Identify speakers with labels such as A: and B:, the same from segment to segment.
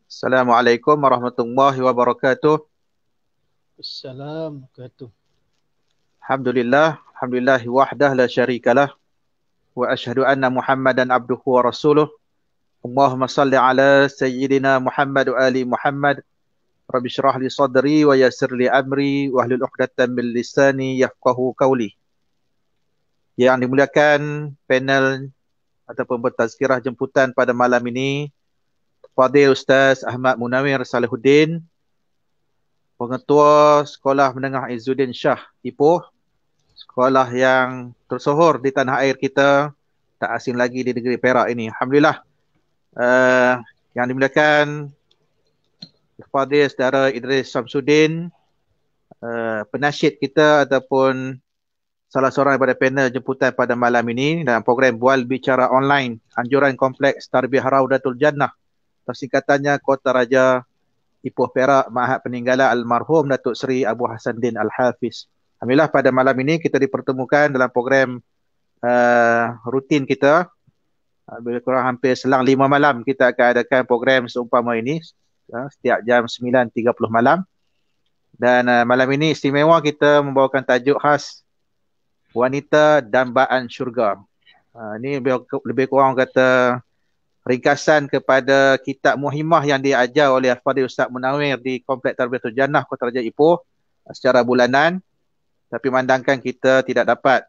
A: Assalamualaikum warahmatullahi wabarakatuh.
B: Assalamualaikum.
A: Alhamdulillah wahdah la syarikalah wa asyhadu anna Muhammadan abduhu wa rasuluh. Allahumma salli ala sayyidina Muhammad wa ali Muhammad. Rabbi syrah li sadri wa yassir li amri wa hlul 'uqdatam min lisani yafqahu qawli. Yang dimuliakan panel ataupun bertazkirah jemputan pada malam ini, Fadil Ustaz Ahmad Munawir Salihuddin, Pengetua Sekolah Menengah Izzuddin Shah Ipoh, sekolah yang tersohor di tanah air kita, tak asing lagi di negeri Perak ini. Alhamdulillah. Yang dimuliakan Fadil Saudara Idris Samsudin, penasyid kita ataupun salah seorang daripada panel jemputan pada malam ini dalam program Bual Bicara Online, Anjuran Kompleks Tarbiyah Raudatul Jannah, persingkatannya Kota Raja Ipoh Perak, Mahat Peninggalan Almarhum Datuk Seri Abu Hasanuddin Al-Hafiz. Alhamdulillah pada malam ini kita dipertemukan dalam program rutin kita. Lebih kurang hampir selang 5 malam kita akan adakan program seumpama ini, setiap jam 9.30 malam. Dan malam ini istimewa, kita membawakan tajuk khas Wanita Dambaan Syurga. Ini lebih kurang kata ringkasan kepada kitab Muhimmah yang diajar oleh Al-Fadhil Ustaz Munawir di Kompleks Tarbiyatul Jannah Kota Raja Ipoh secara bulanan. Tapi memandangkan kita tidak dapat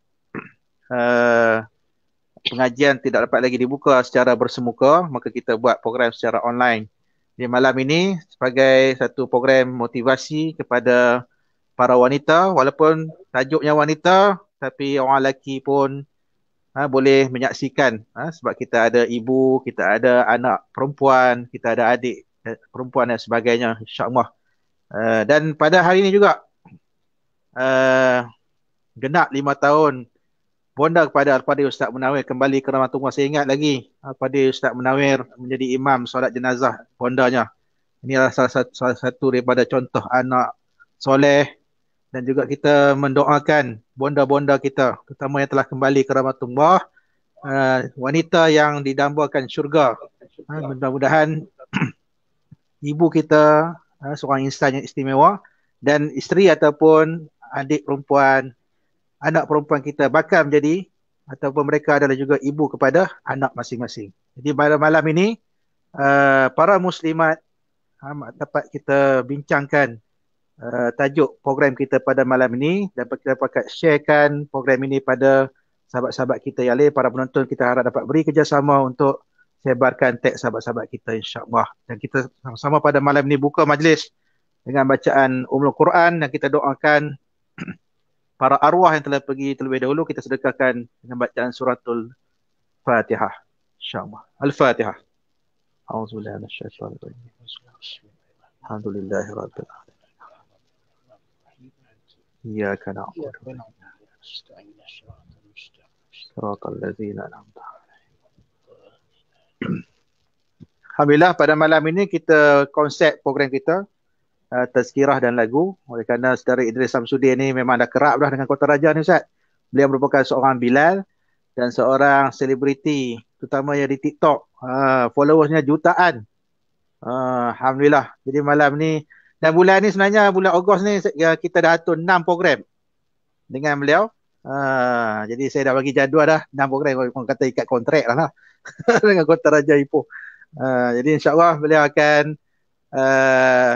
A: pengajian tidak dapat lagi dibuka secara bersemuka, maka kita buat program secara online. Di malam ini sebagai satu program motivasi kepada para wanita, walaupun tajuknya wanita, tapi orang lelaki pun boleh menyaksikan, sebab kita ada ibu, kita ada anak perempuan, kita ada adik perempuan dan sebagainya, insya-Allah. Dan pada hari ini juga genap 5 tahun bonda kepada Al-Fadhil Ustaz Munawir kembali ke Rahmatullah. Saya ingat lagi Al-Fadhil Ustaz Munawir menjadi imam solat jenazah bondanya. Inilah salah satu daripada contoh anak soleh, dan juga kita mendoakan bonda-bonda kita, terutama yang telah kembali ke Rahmatullah, wanita yang didambakan syurga. Mudah-mudahan ibu kita seorang insan yang istimewa, dan isteri ataupun adik perempuan, anak perempuan kita bakal menjadi ataupun mereka adalah juga ibu kepada anak masing-masing. Jadi pada malam ini para muslimat dapat kita bincangkan tajuk program kita pada malam ini, dan kita dapat sharekan program ini pada sahabat-sahabat kita yang lain. Para penonton kita harap dapat beri kerjasama untuk sebarkan teks sahabat-sahabat kita, insya-Allah. Dan kita sama-sama pada malam ini buka majlis dengan bacaan Ummul Quran, dan kita doakan para arwah yang telah pergi terlebih dahulu, kita sedekahkan dengan bacaan suratul Fatihah, insya-Allah. Al-Fatihah. A'udzubillahi minasyaitonir rajim. Alhamdulillahirabbil alamin. Iyyaka na'budu wa iyyaka nasta'in. Shiratal ladzina an'amta 'alaihim. Alhamdulillah pada malam ini kita konsep program kita tazkirah dan lagu. Oleh kerana Saudara Idris Samsudin ni memang dah kerap dah dengan Kota Raja ni, Ustaz. Beliau merupakan seorang Bilal dan seorang selebriti, terutamanya di TikTok. Followersnya jutaan. Alhamdulillah. Jadi malam ni, dan bulan ni sebenarnya bulan Ogos ni kita dah atur 6 program dengan beliau. Jadi saya dah bagi jadual dah 6 program, orang kata ikat kontrak lah dengan Kota Raja Ipoh. Jadi insya-Allah beliau akan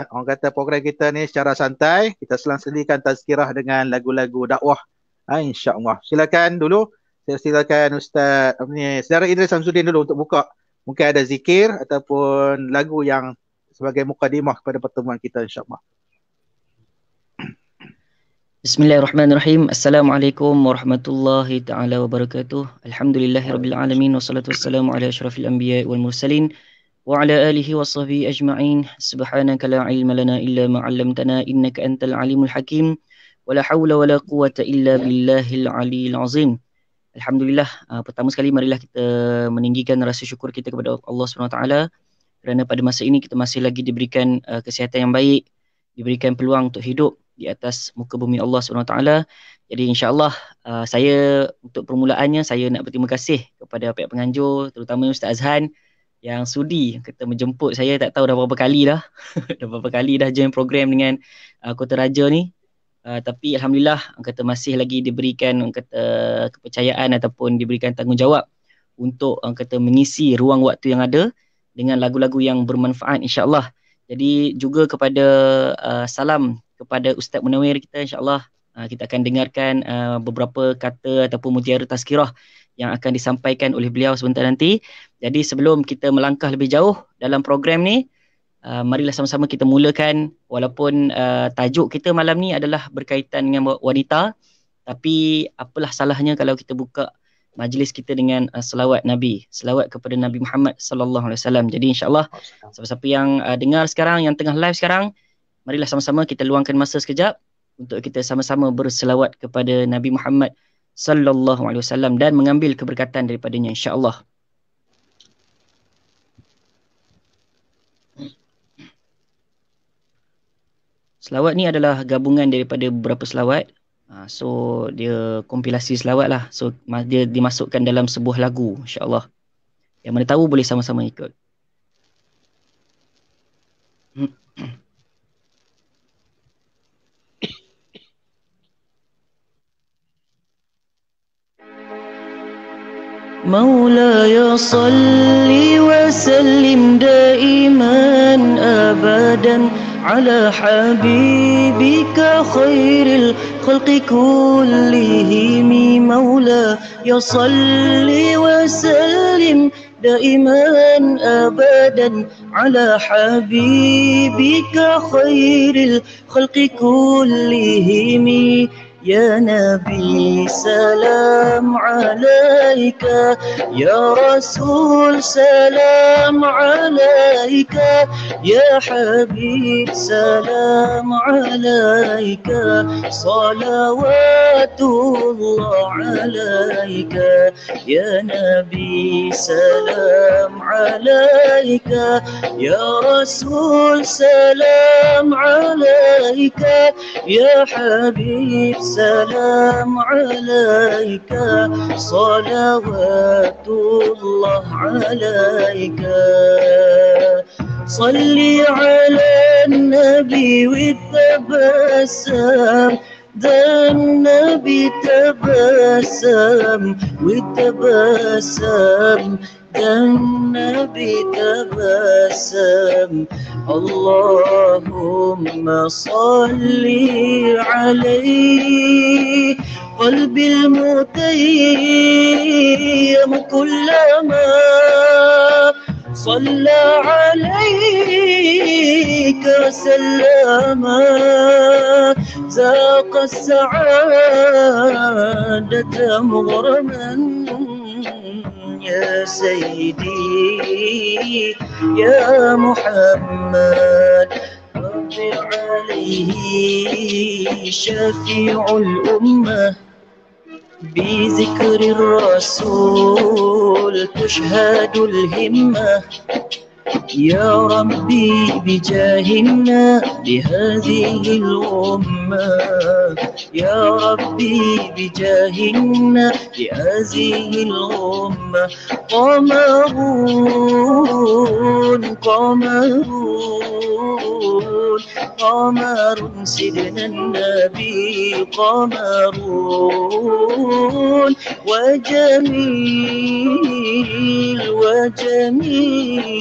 A: orang kata program kita ni secara santai, kita selang-selikan tazkirah dengan lagu-lagu dakwah, insya-Allah. Silakan dulu, saya silakan Ustaz Saudara Idris Samsudin dulu untuk buka. Mungkin ada zikir ataupun lagu yang sebagai mukadimah kepada pertemuan kita, insya-Allah.
C: Bismillahirrahmanirrahim. Assalamualaikum warahmatullahi taala wabarakatuh. Alhamdulillahirabbil alamin, wassalatu wassalamu ala asyrafil anbiya'i wal mursalin wa ala alihi washabihi ajma'in. Subhanaka la ilma lana illa ma 'allamtana innaka antal alimul hakim. Wala haula wala quwwata illa billahil aliyil azim. Alhamdulillah, pertama sekali marilah kita meninggikan rasa syukur kita kepada Allah SWT, kerana pada masa ini kita masih lagi diberikan kesihatan yang baik, diberikan peluang untuk hidup di atas muka bumi Allah SWT. Jadi insya-Allah saya untuk permulaannya saya nak berterima kasih kepada pihak penganjur, terutama Ustaz Azhan yang sudi kata menjemput saya, tak tahu dah berapa kali dah. Dah berapa kali dah join program dengan Kota Raja ni. Tapi alhamdulillah kata masih lagi diberikan kata kepercayaan ataupun diberikan tanggungjawab untuk kata mengisi ruang waktu yang ada dengan lagu-lagu yang bermanfaat insya-Allah. Jadi juga kepada salam kepada Ustaz Munawir kita, insya-Allah kita akan dengarkan beberapa kata ataupun mutiara tazkirah yang akan disampaikan oleh beliau sebentar nanti. Jadi sebelum kita melangkah lebih jauh dalam program ni, marilah sama-sama kita mulakan, walaupun tajuk kita malam ni adalah berkaitan dengan wanita, tapi apalah salahnya kalau kita buka majlis kita dengan selawat Nabi, selawat kepada Nabi Muhammad sallallahu alaihi wasallam. Jadi insya-Allah siapa-siapa yang dengar sekarang, yang tengah live sekarang, marilah sama-sama kita luangkan masa sekejap untuk kita sama-sama berselawat kepada Nabi Muhammad sallallahu alaihi wasallam dan mengambil keberkatan daripadanya insya-Allah. Selawat ni adalah gabungan daripada beberapa selawat. So dia kompilasi selawat lah. So dia dimasukkan dalam sebuah lagu insya-Allah. Yang mana tahu boleh sama-sama ikut. مولاي صل وسلم دائما أبدا على حبيبك خير الخلق كلهم. مولاي صل وسلم دائما أبدا على حبيبك خير الخلق كلهم. يا نبي سلام عليك، يا رسول سلام عليك، يا حبيب سلام عليك، صلوات الله عليك. يا نبي سلام عليك، يا رسول سلام عليك، يا حبيب سلام عليك، صلوات الله عليك. صل على النبي والتبسم، ده النبي تبسم والتبسم، ده النبي تبسم. اللهم صل عليه، قلبي المتيم كلما صلى عليك سلاما ذاق السعادة مغرما. يا سيدي يا محمد رب عليه شفيع الأمة، بذكر الرسول تشهد الهمة. يا ربي بجاهنا بهذه الأمة، يا ربي بجاهنا بهذه الأمة. قمرون قمرون قمر سيدنا النبي، قمرون وجميل وجميل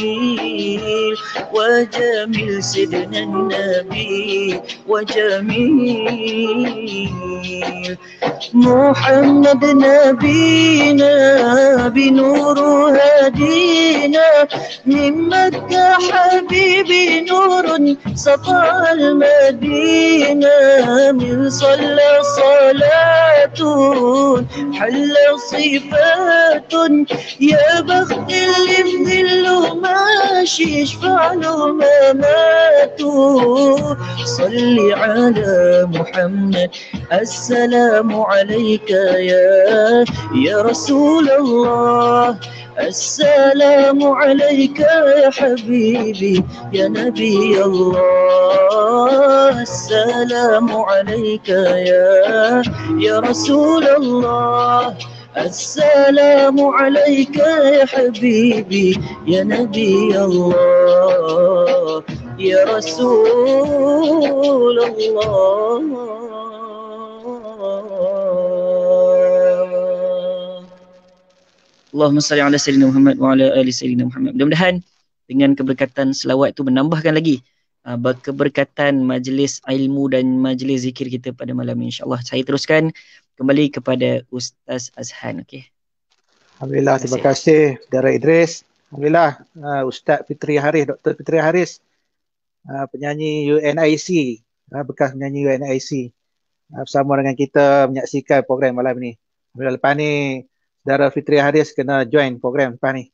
C: وجميل سيدنا النبي وجميل. محمد نبينا بنور هدينا، من مكة حبيبي نور سطع المدينة. من صلى صلاة حل صفات، يا بخت اللي بذله ماشي يشفع له ما ماتوا. صل على محمد، السلام عليك يا رسول الله، السلام عليك يا حبيبي يا نبي الله. السلام عليك يا رسول الله، السلام عليك يا حبيبي يا نبي الله يا رسول الله. Allahumma salli ala Sayyidina Muhammad wa ala ali Sayyidina Muhammad. Mudah-mudahan dengan keberkatan selawat itu menambahkan lagi keberkatan majlis ilmu dan majlis zikir kita pada malam ini. InsyaAllah saya teruskan kembali kepada Ustaz Azhan. Okay.
A: Alhamdulillah, terima kasih Saudara Idris. Alhamdulillah, Ustaz Fitri Haris, Dr. Fitri Haris, penyanyi UNIC, bekas penyanyi UNIC, bersama dengan kita menyaksikan program malam ini. Alhamdulillah, lepas ni Saudara Fitri Haris kena join program lepas ni.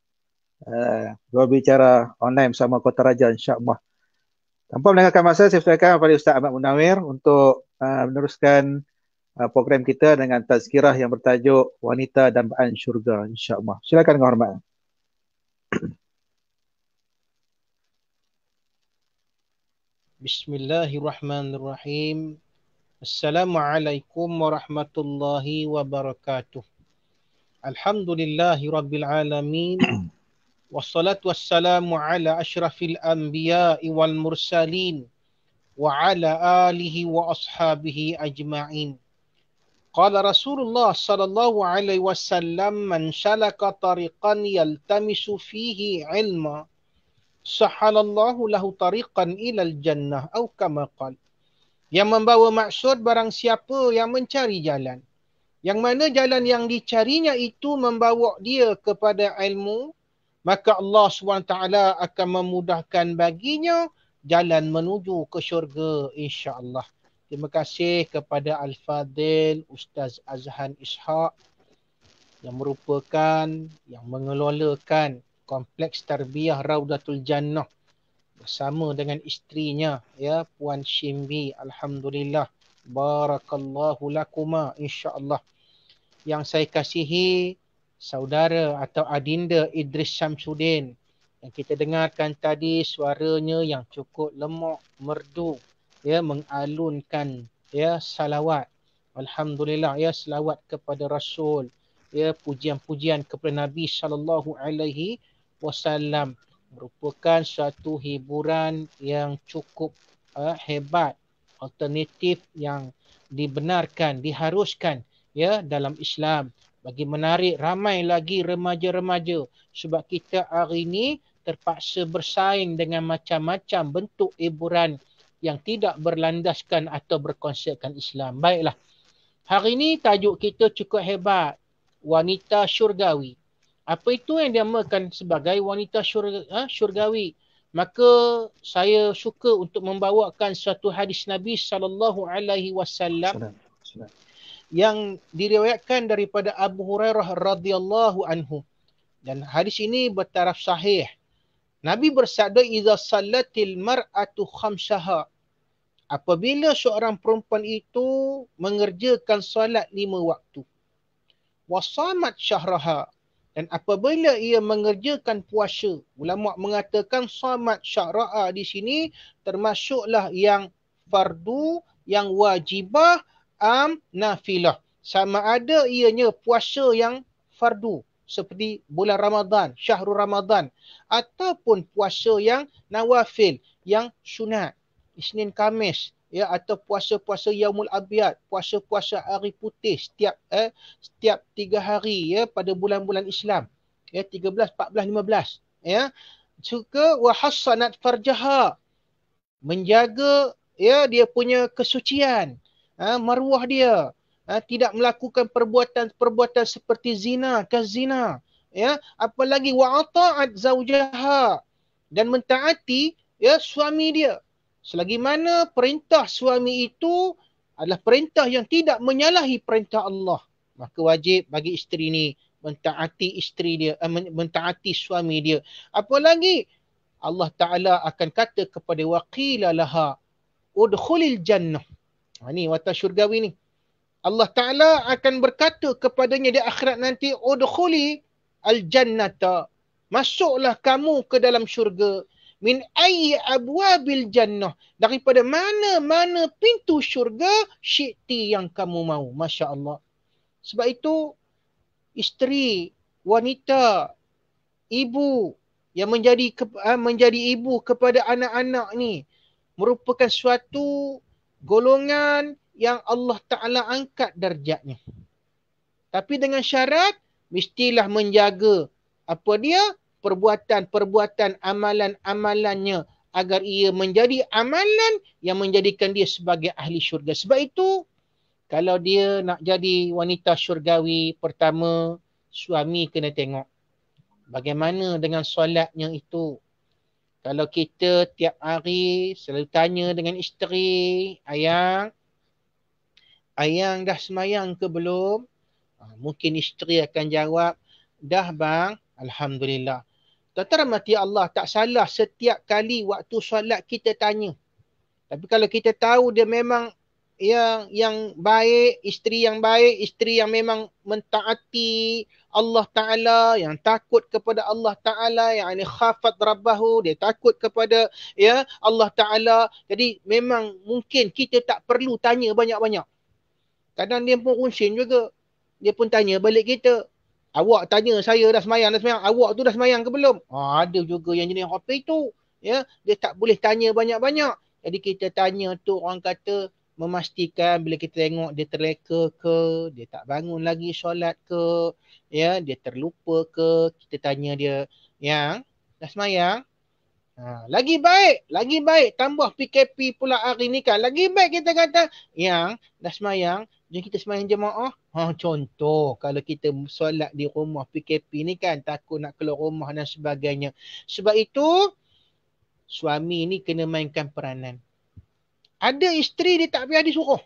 A: Berbicara online bersama Kota Raja, insya-Allah. Tanpa melengahkan masa, saya persilakan kepada Ustaz Ahmad Munawir untuk meneruskan program kita dengan tazkirah yang bertajuk Wanita Dambaan Syurga, insya-Allah. Silakan dengan hormat.
B: Bismillahirrahmanirrahim. Assalamualaikum warahmatullahi wabarakatuh. Alhamdulillahi rabbil alamin. Wassalatu wassalamu ala asyrafil anbiya'i wal mursalin wa ala alihi wa ashabihi ajma'in. Qala Rasulullah sallallahu alaihi wasallam, man salaka tariqan yaltamisu fihi ilma sahalallahu lahu tariqan ilal jannah atau kama qala. Yang membawa maksud barang siapa yang mencari jalan, yang mana jalan yang dicarinya itu membawa dia kepada ilmu, maka Allah SWT akan memudahkan baginya jalan menuju ke syurga, insya-Allah. Terima kasih kepada Al-Fadil Ustaz Azhan Ishaq yang merupakan, yang mengelolakan Kompleks Tarbiyah Raudatul Jannah bersama dengan isterinya, ya, Puan Shimbi. Alhamdulillah. Barakallahu lakuma, insya-Allah. Yang saya kasihi saudara atau adinda Idris Syamsuddin, yang kita dengarkan tadi suaranya yang cukup lemak, merdu, ya, mengalunkan, ya, salawat. Alhamdulillah, ya, salawat kepada Rasul, ya, pujian-pujian kepada Nabi sallallahu alaihi wasallam, merupakan suatu hiburan yang cukup hebat, alternatif yang dibenarkan, diharuskan, ya, dalam Islam, bagi menarik ramai lagi remaja-remaja, sebab kita hari ini terpaksa bersaing dengan macam-macam bentuk hiburan yang tidak berlandaskan atau berkonsepkan Islam. Baiklah, hari ini tajuk kita cukup hebat, wanita syurgawi. Apa itu yang dinamakan sebagai wanita syurgawi? Maka saya suka untuk membawakan suatu hadis Nabi SAW yang diriwayatkan daripada Abu Hurairah radhiyallahu anhu. Dan hadis ini bertaraf sahih. Nabi bersabda, "Idza sallatil mar'atu khamsaha." Apabila seorang perempuan itu mengerjakan solat 5 waktu. Wa shamat syahraha. Dan apabila ia mengerjakan puasa, ulama mengatakan shamat syahraha di sini termasuklah yang fardu, yang wajibah, nafilah. Sama ada ianya puasa yang fardu seperti bulan Ramadan, syahrul Ramadan, ataupun puasa yang nawafil, yang sunat, Isnin Khamis, ya, atau puasa-puasa Yaumul Abyad, puasa-puasa hari putih setiap 3 hari, ya, pada bulan-bulan Islam, ya, 13, 14, 15, ya. Juga wa hassanat farjaha, menjaga, ya, dia punya kesucian, maruah dia, tidak melakukan perbuatan-perbuatan seperti zina, kazina, ya, apalagi wa ata'at zaujaha, dan mentaati, ya, suami dia. Selagi mana perintah suami itu adalah perintah yang tidak menyalahi perintah Allah, maka wajib bagi isteri ini mentaati isteri dia, mentaati suami dia. Apalagi Allah Ta'ala akan kata kepada waqila laha udkhulil jannah. Ini watak syurgawi ni. Allah Ta'ala akan berkata kepadanya di akhirat nanti, udkhuli al-jannata. Masuklah kamu ke dalam syurga. Min ayyi abwabil jannah. Daripada mana-mana pintu syurga, syi'ti yang kamu mau. Masya Allah. Sebab itu, isteri, wanita, ibu yang menjadi ibu kepada anak-anak ni merupakan suatu golongan yang Allah Ta'ala angkat darjatnya. Tapi dengan syarat, mestilah menjaga apa dia? Perbuatan-perbuatan amalan-amalannya agar ia menjadi amalan yang menjadikan dia sebagai ahli syurga. Sebab itu, kalau dia nak jadi wanita syurgawi, pertama, suami kena tengok bagaimana dengan solatnya itu. Kalau kita tiap hari selalu tanya dengan isteri, ayang dah semayang ke belum? Mungkin isteri akan jawab, dah bang, alhamdulillah. Tuan-tuan rahmati Allah, tak salah setiap kali waktu solat kita tanya. Tapi kalau kita tahu dia memang yang baik, isteri yang memang mentaati Allah Ta'ala, yang takut kepada Allah Ta'ala, yang khafat rabbahu, dia takut kepada Allah Ta'ala. Jadi memang mungkin kita tak perlu tanya banyak-banyak. Kadang dia pun unsin juga. Dia pun tanya balik kita. Awak tanya saya dah semayang. Awak tu dah semayang ke belum? Ada juga yang jenis hopi tu. Dia tak boleh tanya banyak-banyak. Jadi kita tanya tu, orang kata memastikan bila kita tengok dia terleka ke, dia tak bangun lagi solat ke, dia terlupa ke, kita tanya dia, yang dah semayang? Lagi baik tambah PKP pula hari ni kan. Lagi baik kita kata, yang dah semayang, jom kita semayang jemaah. Contoh, kalau kita solat di rumah PKP ni kan, takut nak keluar rumah dan sebagainya. Sebab itu, suami ni kena mainkan peranan. Ada isteri dia tak payah disuruh.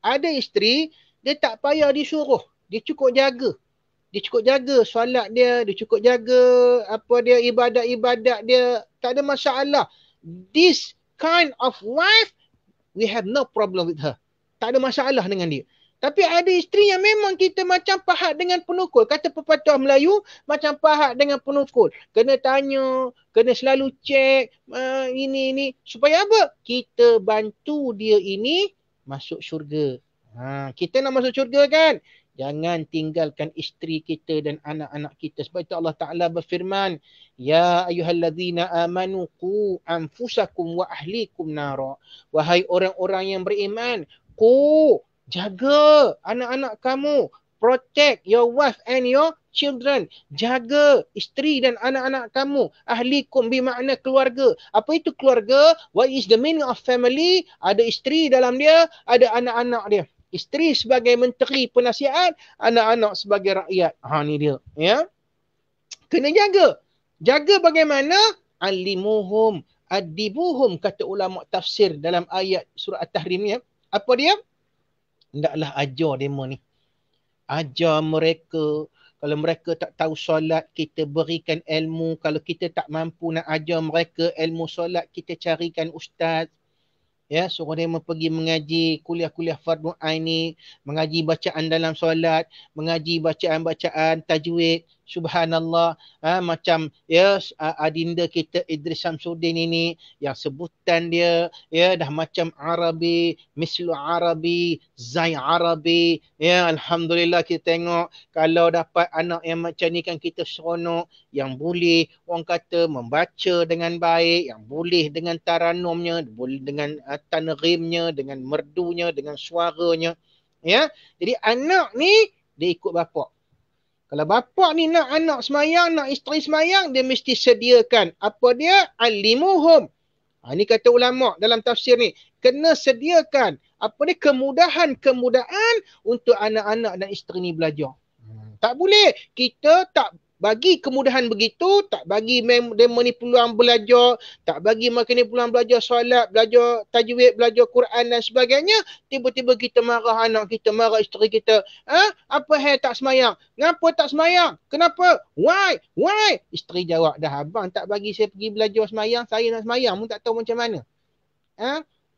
B: Ada isteri dia tak payah disuruh. Dia cukup jaga. Dia cukup jaga solat dia. Dia cukup jaga ibadat-ibadat dia. Tak ada masalah. This kind of wife, we have no problem with her. Tak ada masalah dengan dia. Tapi ada isteri yang memang kita macam pahat dengan penukul. Kata pepatah Melayu, macam pahat dengan penukul. Kena tanya, kena selalu cek, ini. Supaya apa? Kita bantu dia ini masuk syurga. Kita nak masuk syurga kan? Jangan tinggalkan isteri kita dan anak-anak kita. Sebab itu Allah Ta'ala berfirman, Ya ayyuhalladzina amanu qu anfusakum wa ahlikum nara. Wahai orang-orang yang beriman, jaga anak-anak kamu. Protect your wife and your children. Jaga isteri dan anak-anak kamu. Ahlikum bermakna keluarga. Apa itu keluarga? What is the meaning of family? Ada isteri dalam dia, ada anak-anak dia. Isteri sebagai menteri penasihat, anak-anak sebagai rakyat. Ni dia. Kena jaga. Jaga bagaimana? Alimuhum, adibuhum, kata ulama tafsir dalam ayat surah At-Tahrim ni. Apa dia? Hendaklah ajar demo ni. Ajar mereka. Kalau mereka tak tahu solat, kita berikan ilmu. Kalau kita tak mampu nak ajar mereka ilmu solat, kita carikan ustaz. Suruh dia pergi mengaji kuliah-kuliah fardu ain ni, mengaji bacaan dalam solat, mengaji bacaan-bacaan tajwid. Subhanallah, macam adinda kita Idris Samsudin ini yang sebutan dia dah macam Arabi, mislu Arabi, zai Arabi. Alhamdulillah kita tengok kalau dapat anak yang macam ni kan kita seronok, yang boleh orang kata membaca dengan baik, yang boleh dengan taranumnya, boleh dengan tanrimnya, dengan merdunya, dengan suaranya. Jadi anak ni dia ikut bapak. Kalau bapak ni nak anak semayang, nak isteri semayang, dia mesti sediakan. Apa dia? Alimuhum. Ini kata ulama' dalam tafsir ni. Kena sediakan. Apa dia? Kemudahan untuk anak-anak dan isteri ni belajar. Tak boleh. Kita tak bagi kemudahan begitu, tak bagi demo ni peluang belajar, tak bagi mereka ni peluang belajar solat, belajar tajwid, belajar Quran dan sebagainya. Tiba-tiba kita marah anak kita, marah isteri kita. Apa tak semayang? Kenapa tak semayang? Kenapa? Why? Isteri jawab, dah abang tak bagi saya pergi belajar semayang, saya nak semayang pun tak tahu macam mana.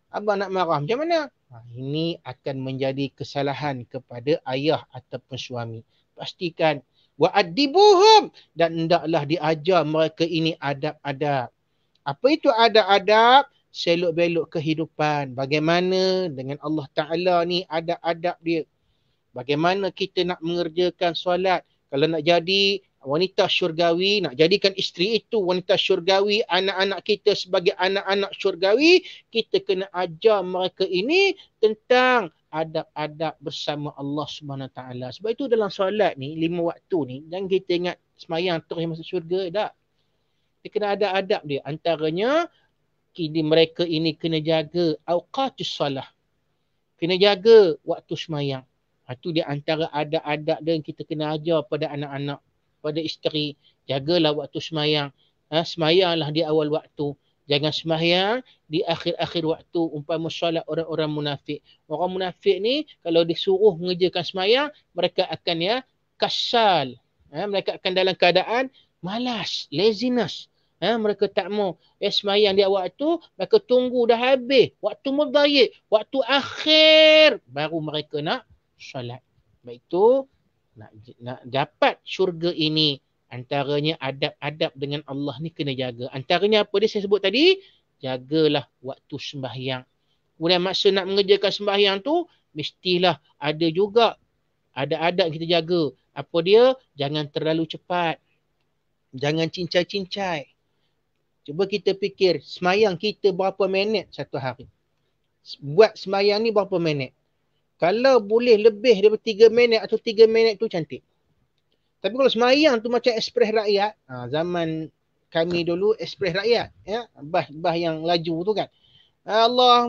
B: Abang nak marah macam mana? Ini akan menjadi kesalahan kepada ayah ataupun suami. Pastikan wa'adibuhum, dan hendaklah diajar mereka ini adab-adab. Apa itu adab-adab? Selok-belok kehidupan. Bagaimana dengan Allah Ta'ala ni adab-adab dia. Bagaimana kita nak mengerjakan solat. Kalau nak jadi wanita syurgawi, nak jadikan isteri itu wanita syurgawi, anak-anak kita sebagai anak-anak syurgawi, kita kena ajar mereka ini tentang adab-adab bersama Allah Subhanahu Wa Taala. Sebab itu dalam solat ni, 5 waktu ni, jangan kita ingat semayang terus masuk syurga, tak. Dia kena ada adab dia. Antaranya, mereka ini kena jaga awqatus salah. Kena jaga waktu semayang. Itu dia antara adab-adab dia yang kita kena ajar pada anak-anak, pada isteri. Jagalah waktu semayang. Semayanglah di awal waktu. Jangan semayang di akhir-akhir waktu. Umpama solat orang-orang munafik. Orang munafik ni kalau disuruh mengerjakan semayang, mereka akan kasal. Mereka akan dalam keadaan malas, laziness. Mereka tak mau semayang di awal tu, mereka tunggu dah habis. Waktu mudayik, waktu akhir, baru mereka nak solat. Baik itu, nak dapat syurga ini, antaranya adab-adab dengan Allah ni kena jaga. Antaranya apa dia saya sebut tadi? Jagalah waktu sembahyang. Kemudian masa nak mengerjakan sembahyang tu, mestilah ada juga adab-adab kita jaga. Apa dia? Jangan terlalu cepat. Jangan cincai-cincai. Cuba kita fikir, semayang kita berapa minit satu hari? Buat semayang ni berapa minit? Kalau boleh lebih daripada 3 minit atau 3 minit tu cantik. Tapi kalau semayang tu macam ekspres rakyat, zaman kami dulu ekspres rakyat, bah yang laju tu kan. Allah,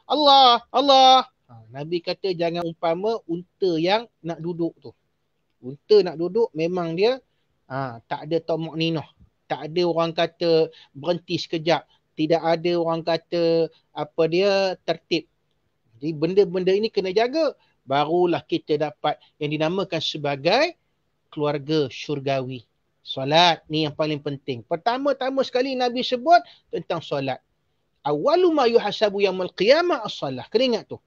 B: Allah. Nabi kata jangan umpama unta yang nak duduk tu. Unta nak duduk memang dia tak ada tamakninah. Tak ada orang kata berhenti sekejap. Tidak ada orang kata tertib. Jadi benda-benda ini kena jaga. Barulah kita dapat yang dinamakan sebagai keluarga syurgawi. Solat ni yang paling penting. Pertama-tama sekali Nabi sebut tentang solat. Awwalu ma yuhasabu yaumil qiyamah as-salah. Kena ingat tu.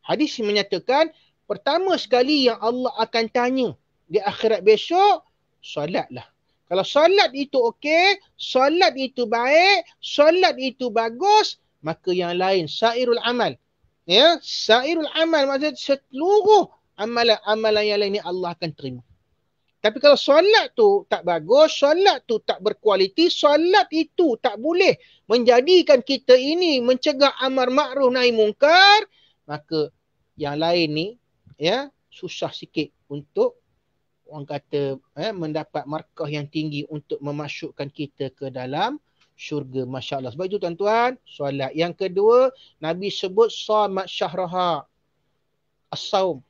B: Hadis menyatakan pertama sekali yang Allah akan tanya di akhirat besok, solatlah. Kalau solat itu okey, solat itu baik, solat itu bagus, maka yang lain, sairul amal. Sairul amal maksudnya seluruh amalan-amalan yang lain ni Allah akan terima. Tapi kalau solat tu tak bagus, solat tu tak berkualiti, solat itu tak boleh menjadikan kita ini mencegah amar ma'ruf nahi mungkar, maka yang lain ni susah sikit untuk orang kata mendapat markah yang tinggi untuk memasukkan kita ke dalam syurga. Masya Allah. Sebab itu tuan-tuan, solat. Yang kedua, Nabi sebut shamat syahraha. As-saum.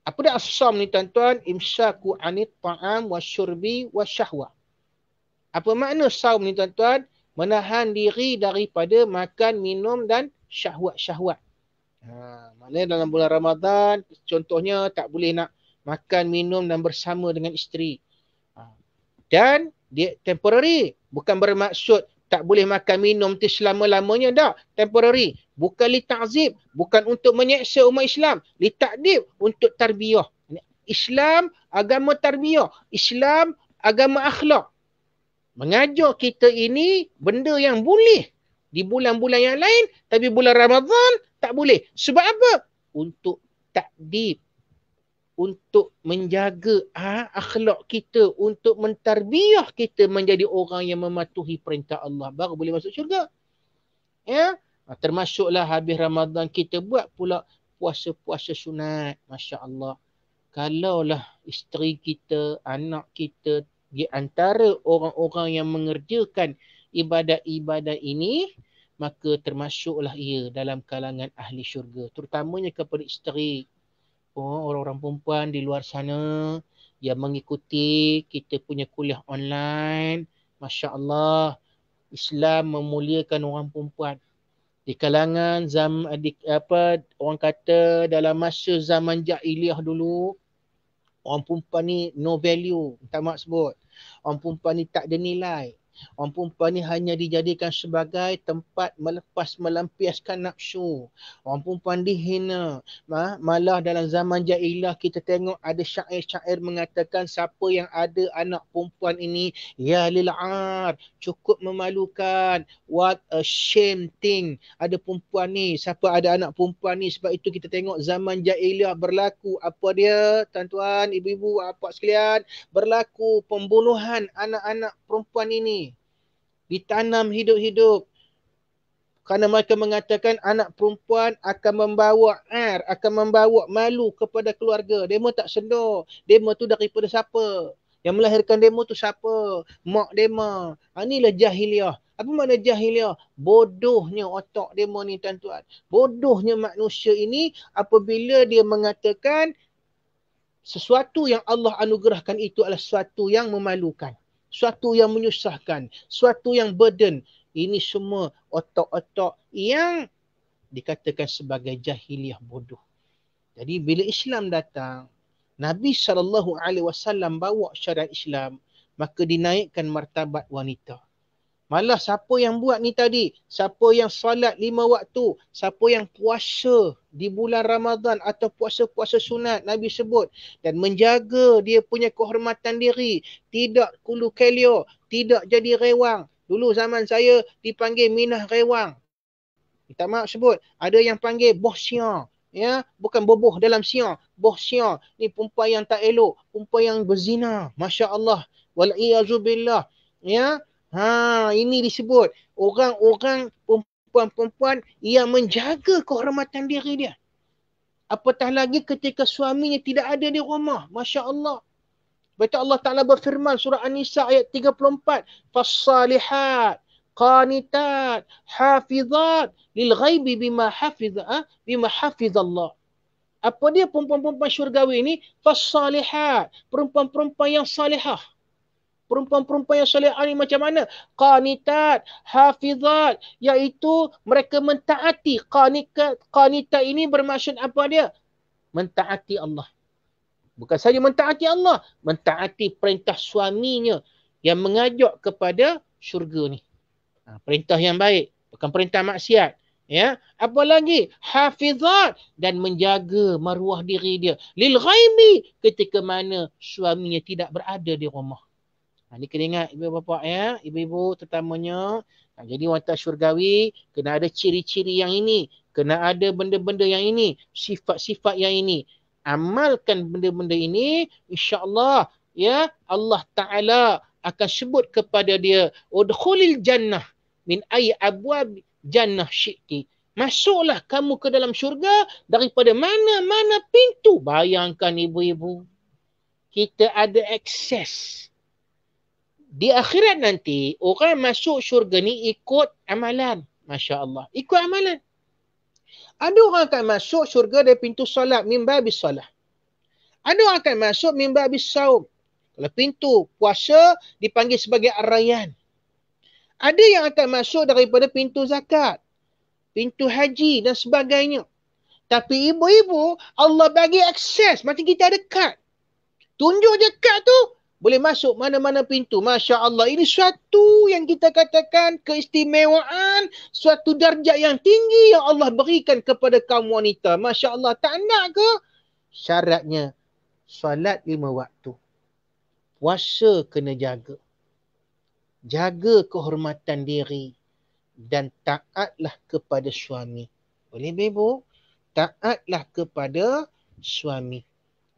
B: Apa dia as-saum ni tuan-tuan? Imsyaku anit ta'am wa syurbi wa syahwa. Apa makna saum ni tuan-tuan? Menahan diri daripada makan, minum dan syahwat-syahwat. Maknanya dalam bulan Ramadan, contohnya tak boleh nak makan, minum dan bersama dengan isteri. Dan dia temporary. Bukan bermaksud tak boleh makan, minum tu selama-lamanya. Tak. Temporary. Bukan li ta'zib. Bukan untuk menyeksa umat Islam. Li ta'dib. Untuk tarbiyah. Islam, agama tarbiyah. Islam, agama akhlak. Mengajar kita ini benda yang boleh di bulan-bulan yang lain. Tapi bulan Ramadan tak boleh. Sebab apa? Untuk ta'dib. Untuk menjaga akhlak kita, untuk mentarbiyah kita menjadi orang yang mematuhi perintah Allah, baru boleh masuk syurga. Termasuklah habis Ramadan kita buat pula puasa-puasa sunat. Masya Allah. Kalaulah isteri kita, anak kita di antara orang-orang yang mengerjakan ibadat-ibadat ini, maka termasuklah ia dalam kalangan ahli syurga. Terutamanya kepada isteri. Orang-orang perempuan di luar sana yang mengikuti kita punya kuliah online. Masya Allah, Islam memuliakan orang perempuan. Di kalangan orang kata dalam masa zaman jahiliyah dulu, orang perempuan ni no value, tak mak sebut. Orang perempuan ni tak ada nilai. Orang perempuan ni hanya dijadikan sebagai tempat melampiaskan nafsu. Orang perempuan dihina. Malah dalam zaman jahiliyah kita tengok ada syair-syair mengatakan siapa yang ada anak perempuan ini, ya lil'ar, cukup memalukan. What a shame thing. Ada perempuan ni, siapa ada anak perempuan ni. Sebab itu kita tengok zaman jahiliyah berlaku. Apa dia, tuan-tuan, ibu-ibu, apa sekalian? Berlaku pembunuhan anak-anak perempuan ini. Ditanam hidup-hidup. Kerana mereka mengatakan anak perempuan akan membawa air, akan membawa malu kepada keluarga. Demo tak sedar. Demo tu daripada siapa? Yang melahirkan demo tu siapa? Mak demo. Inilah jahiliah. Apa makna jahiliah? Bodohnya otak demo ni, tuan-tuan. Bodohnya manusia ini apabila dia mengatakan sesuatu yang Allah anugerahkan itu adalah sesuatu yang memalukan. Sesuatu yang menyusahkan. Sesuatu yang burden. Ini semua otak-otak yang dikatakan sebagai jahiliah bodoh. Jadi bila Islam datang, Nabi SAW bawa syariat Islam, maka dinaikkan martabat wanita. Malah siapa yang buat ni tadi, siapa yang salat 5 waktu, siapa yang puasa di bulan Ramadan atau puasa-puasa sunat, Nabi sebut, dan menjaga dia punya kehormatan diri, tidak kulu kelio, tidak jadi rewang. Dulu zaman saya dipanggil minah rewang. Minta maaf sebut, ada yang panggil boh siang. Ya, bukan boboh dalam siang, boh siang. Ni perempuan yang tak elok, perempuan yang berzina. Masya Allah. Wal'iyazubillah. Ya, ini disebut orang-orang perempuan-perempuan yang menjaga kehormatan diri dia. Apatah lagi ketika suaminya tidak ada di rumah. Masya Allah. Baca Allah Ta'ala berfirman surah An-Nisa ayat 34. Fassalihat, qanitat, hafizat, lil ghaibi bima hafizallah. Apa dia perempuan-perempuan syurgawi ni? Fassalihat, perempuan-perempuan yang salihah. Perempuan-perempuan yang salihah ni macam mana? Qanitat, hafizat, iaitu mereka mentaati. Qanitat ini bermaksud apa dia? Mentaati Allah. Bukan saja mentaati Allah, mentaati perintah suaminya yang mengajak kepada syurga ni. Perintah yang baik, bukan perintah maksiat. Ya, apa lagi? Hafizat, dan menjaga maruah diri dia. Lil ghaibi, ketika mana suaminya tidak berada di rumah. Ini kena ingat ibu bapa ya, ibu-ibu terutamanya. Jadi wanita syurgawi kena ada ciri-ciri yang ini, kena ada benda-benda yang ini, sifat-sifat yang ini. Amalkan benda-benda ini, insya-Allah ya, Allah Taala akan sebut kepada dia, udkhulil jannah min ayyi abwab jannah syi'ti. Masuklah kamu ke dalam syurga daripada mana-mana pintu. Bayangkan ibu-ibu, kita ada akses. Di akhirat nanti, orang masuk syurga ni ikut amalan. Masya Allah. Ikut amalan. Ada orang akan masuk syurga dari pintu solat, min babis solat. Ada orang akan masuk min babis saum. Kalau pintu puasa dipanggil sebagai ar-rayyan. Ada yang akan masuk daripada pintu zakat, pintu haji dan sebagainya. Tapi ibu-ibu, Allah bagi akses. Macam kita ada kad. Tunjuk je kad tu, boleh masuk mana-mana pintu. Masya Allah. Ini suatu yang kita katakan keistimewaan, suatu darjat yang tinggi yang Allah berikan kepada kaum wanita. Masya Allah. Tak nak ke? Syaratnya, solat 5 waktu. Puasa kena jaga. Jaga kehormatan diri. Dan taatlah kepada suami. Boleh ibu? Taatlah kepada suami.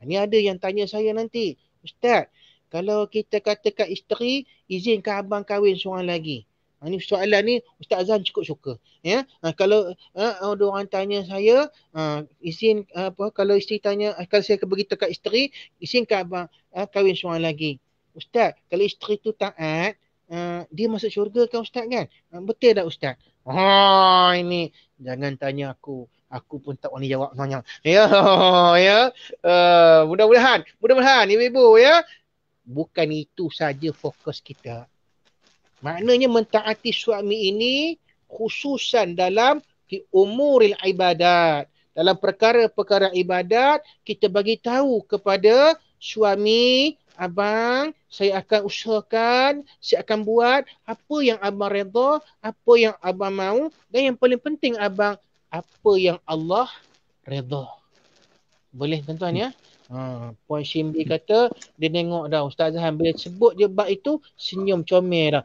B: Ini ada yang tanya saya nanti. Ustaz, kalau kita katakan isteri, izinkan abang kahwin seorang lagi. Ini soalan ni Ustaz Azan cukup suka. Ya? Kalau ada orang tanya saya, izin kalau isteri tanya, kalau saya beritahu kat isteri, izinkan abang kahwin seorang lagi. Ustaz, kalau isteri tu taat, dia masuk syurga kan Ustaz kan? Betul tak Ustaz? Ini jangan tanya aku. Aku pun tak boleh jawab semuanya. Ya, ya. Mudah-mudahan ibu-ibu ya. Bukan itu saja fokus kita. Maknanya mentaati suami ini khususan dalam umuril ibadat. Dalam perkara-perkara ibadat, kita bagi tahu kepada suami abang, saya akan usahakan, saya akan buat apa yang abang redha, apa yang abang mahu, dan yang paling penting abang, apa yang Allah redha. Boleh tuan-tuan ya? Puan Shimbi kata, dia tengok dah Ustaz Zahan bila sebut je bab itu, senyum comel dah.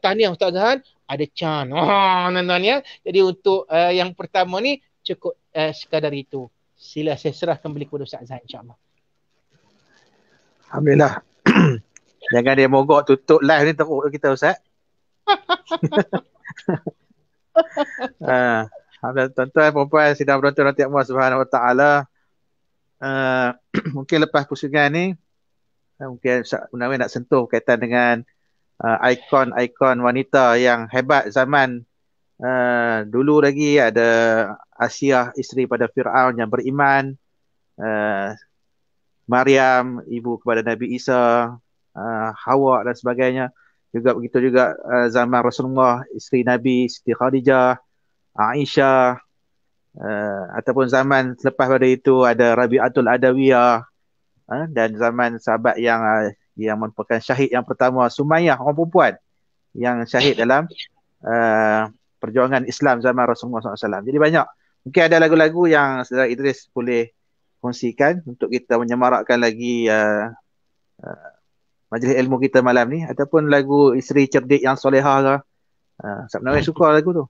B: Tahniah Ustaz Zahan, ada can. Tuan-tuan ya. Jadi untuk yang pertama ni, cukup sekadar itu. Sila saya serah kembali kepada Ustaz Zahan insyaAllah.
A: Alhamdulillah. Jangan dia mogok tutup live ni teruk kita Ustaz. Alhamdulillah tuan-tuan perempuan sidang penonton nanti Allah Subhanahu Wa Taala. Mungkin lepas pusingan ni mungkin Ustaz Munawir nak sentuh berkaitan dengan ikon-ikon wanita yang hebat zaman dulu lagi. Ada Asiah, isteri pada Fir'aun yang beriman, Maryam, ibu kepada Nabi Isa, Hawa dan sebagainya. Juga begitu juga zaman Rasulullah, isteri Nabi Siti Khadijah, Aisyah, ataupun zaman selepas pada itu ada Rabi'atul Adawiyah, dan zaman sahabat yang merupakan syahid yang pertama, Sumayyah, orang perempuan yang syahid dalam perjuangan Islam zaman Rasulullah SAW. Jadi banyak. Mungkin ada lagu-lagu yang Saudara Idris boleh kongsikan untuk kita menyemarakkan lagi majlis ilmu kita malam ni, ataupun lagu Isteri Cerdik yang Solehah ke. Ustaz Munawir suka lagu tu.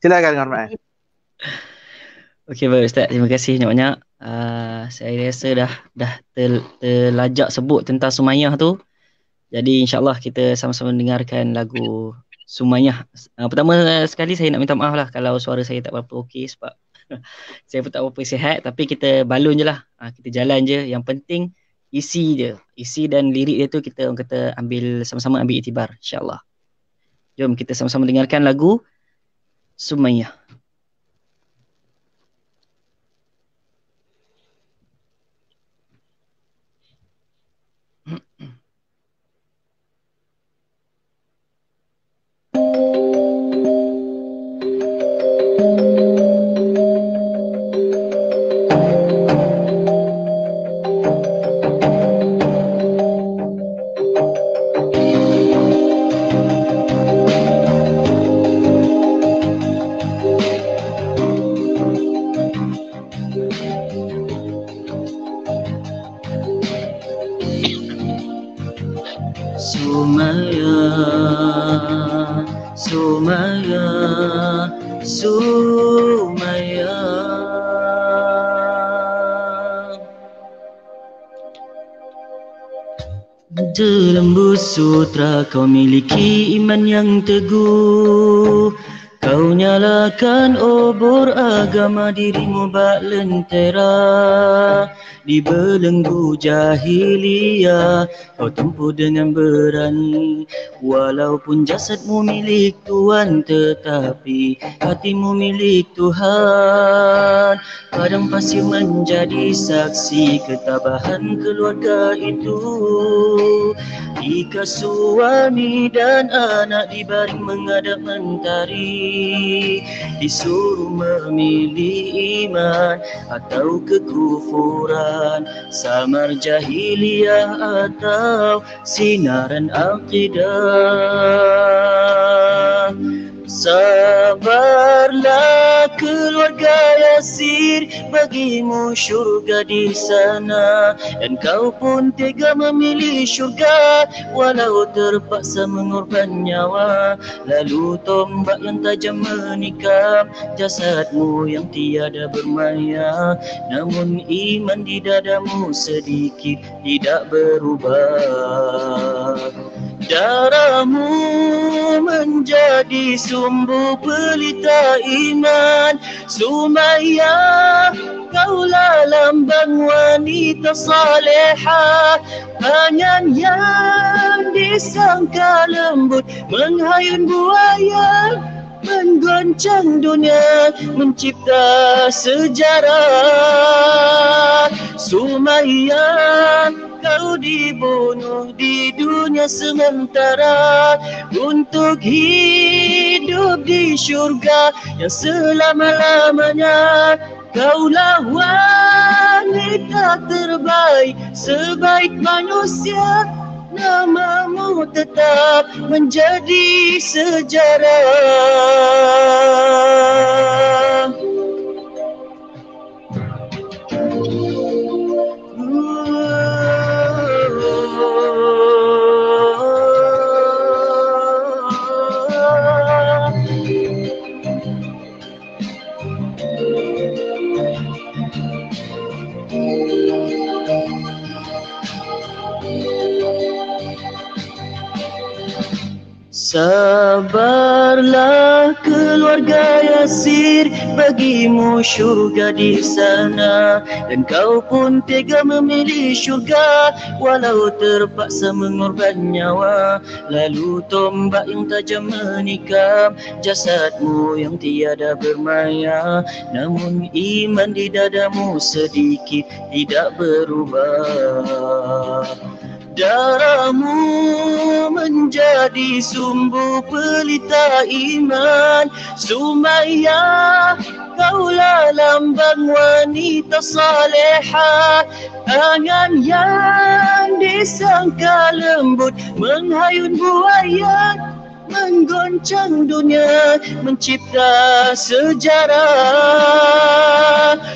A: Silakan dengan hormat.
C: Okey, baik Ustaz, terima kasih banyak-banyak. Saya rasa dah terlajak sebut tentang Sumayyah tu. Jadi insyaAllah kita sama-sama dengarkan lagu Sumayyah. Pertama sekali saya nak minta maaf lah kalau suara saya tak berapa okey, sebab saya pun tak berapa sihat. Tapi kita balun je lah, kita jalan je. Yang penting isi je, isi dan lirik dia tu kita orang kata sama-sama ambil iktibar, insyaAllah. Jom kita sama-sama dengarkan lagu Sumayyah. Terembus sutra kau miliki iman yang teguh. Kau nyalakan obor agama dirimu bak lentera. Di belenggu jahiliyah kau tempuh dengan berani. Walaupun jasadmu milik Tuhan, tetapi hatimu milik Tuhan. Padang pasir menjadi saksi ketabahan keluarga itu. Jika suami dan anak dibaring menghadap mentari, disuruh memilih iman atau kekufuran, samar jahiliyah atau sinaran akidah. Sabarlah keluarga Yasir, bagimu syurga di sana. Dan kau pun tega memilih syurga, walau terpaksa mengorban nyawa. Lalu tombak yang tajam menikam jasadmu yang tiada bermaya. Namun iman di dadamu sedikit tidak berubah. Darahmu menjadi sumber pelita iman. Sumayyah, kaulah lambang wanita salehah. Tangan yang disangka lembut menghayun buaya, menggoncang dunia, mencipta sejarah. Sumayyah, kau dibunuh di dunia sementara untuk hidup di syurga yang selama-lamanya. Kaulah wanita wanita terbaik, sebaik manusia, namamu tetap menjadi sejarah. Sabarlah keluarga Yasir, bagimu syurga di sana, dan kau pun tega memilih syurga walau terpaksa mengorban nyawa. Lalu tombak yang tajam menikam jasadmu yang tiada bermaya, namun iman di dadamu sedikit tidak berubah. Darahmu menjadi sumbu pelita iman, Sumayyah, kaulah lambang wanita salehah. Tangan yang disangka lembut menghayun buaya, menggoncang dunia, mencipta sejarah.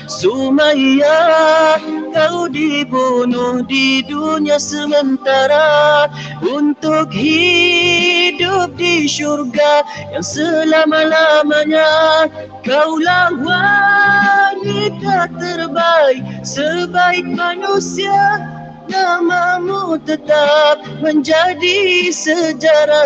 C: Sumayyah, kau dibunuh di dunia sementara untuk hidup di syurga yang selama-lamanya. Kaulah wanita terbaik, sebaik manusia, namamu tetap menjadi sejarah.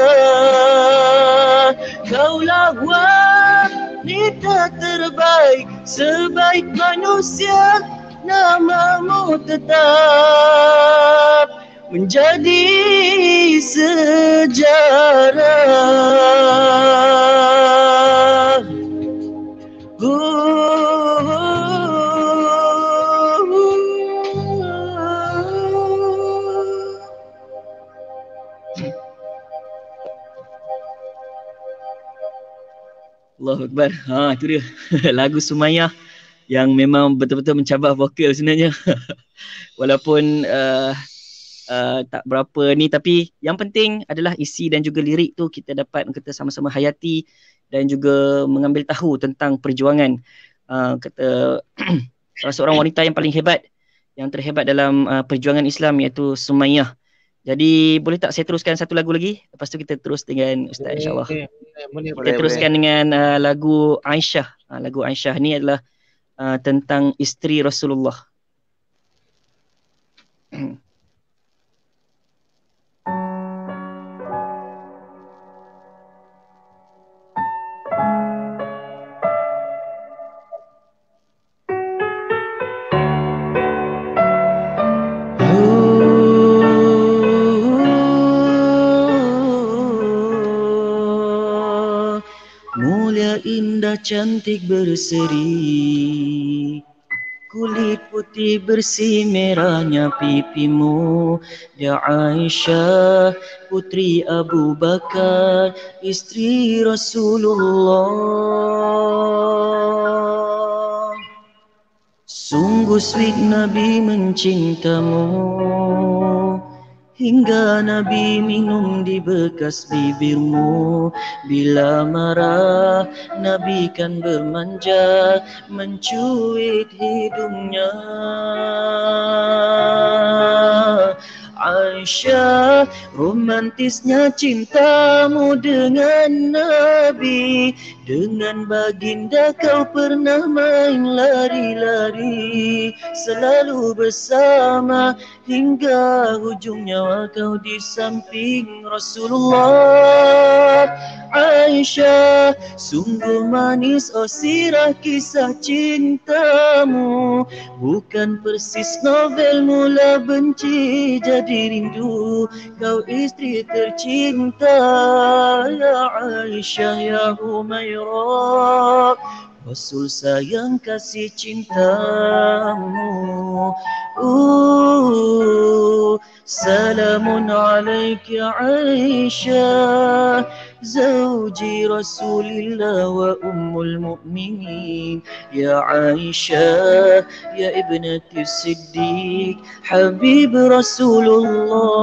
C: Kaulah wanita terbaik, sebaik manusia, namamu tetap menjadi sejarah. Allahu Akbar. Itu dia lagu Sumayyah yang memang betul-betul mencabar vokal sebenarnya. Walaupun tak berapa ni, tapi yang penting adalah isi dan juga lirik tu kita dapat kita sama-sama hayati dan juga mengambil tahu tentang perjuangan kata salah seorang wanita yang paling hebat, yang terhebat dalam perjuangan Islam, iaitu Sumayyah. Jadi boleh tak saya teruskan satu lagu lagi? Lepas tu kita terus dengan Ustaz, insyaAllah. Kita teruskan dengan lagu Aisyah. Lagu Aisyah ni adalah tentang isteri Rasulullah. Mulia, indah, cantik, berseri, kulit putih bersih merahnya pipimu. Ya Aisyah, putri Abu Bakar, istri Rasulullah. Sungguh sweet Nabi mencintamu, hingga Nabi minum di bekas bibirmu. Bila marah Nabi kan bermanja, mencuit hidungnya. Aisyah, romantisnya cintamu dengan Nabi. Dengan baginda kau pernah main lari-lari, selalu bersama hingga hujung nyawa kau di samping Rasulullah. Aisyah, sungguh manis oh sirah kisah cintamu, bukan persis novel mula benci jadi rindu. Kau istri tercinta ya Aisyah ya Humairah, Rasul sayang kasih cintamu. Salamun alaik ya Aisyah, زوجي رسول الله وأم المؤمنين يا عائشة يا ابنة الصديق حبيب رسول الله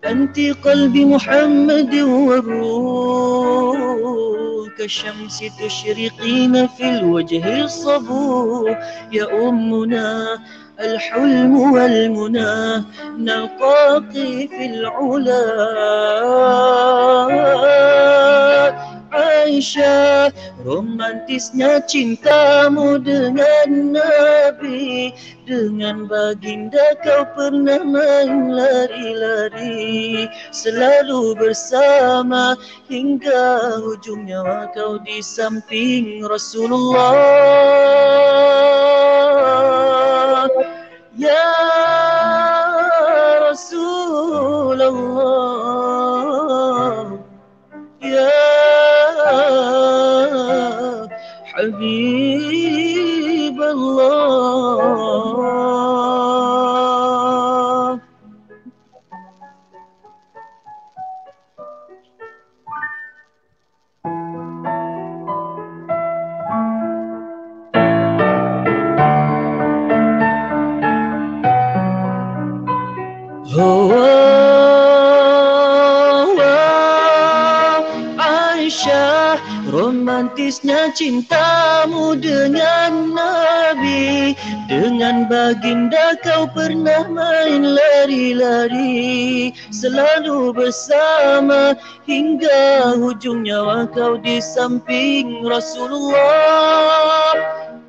C: أنت قلب محمد والروح كالشمس تشرقين في الوجه الصبور يا أمنا الحلم والمنى نلقاك في العلا Aisyah, romantisnya cintamu dengan Nabi. Dengan baginda kau pernah main lari-lari, selalu bersama hingga ujung nyawa kau di samping Rasulullah. Ya Rasulullah, Ya Habib Allah. Aisyah, romantisnya cintamu dengan Nabi. Dengan baginda kau pernah main lari-lari, selalu bersama hingga ujung nyawa kau di samping Rasulullah.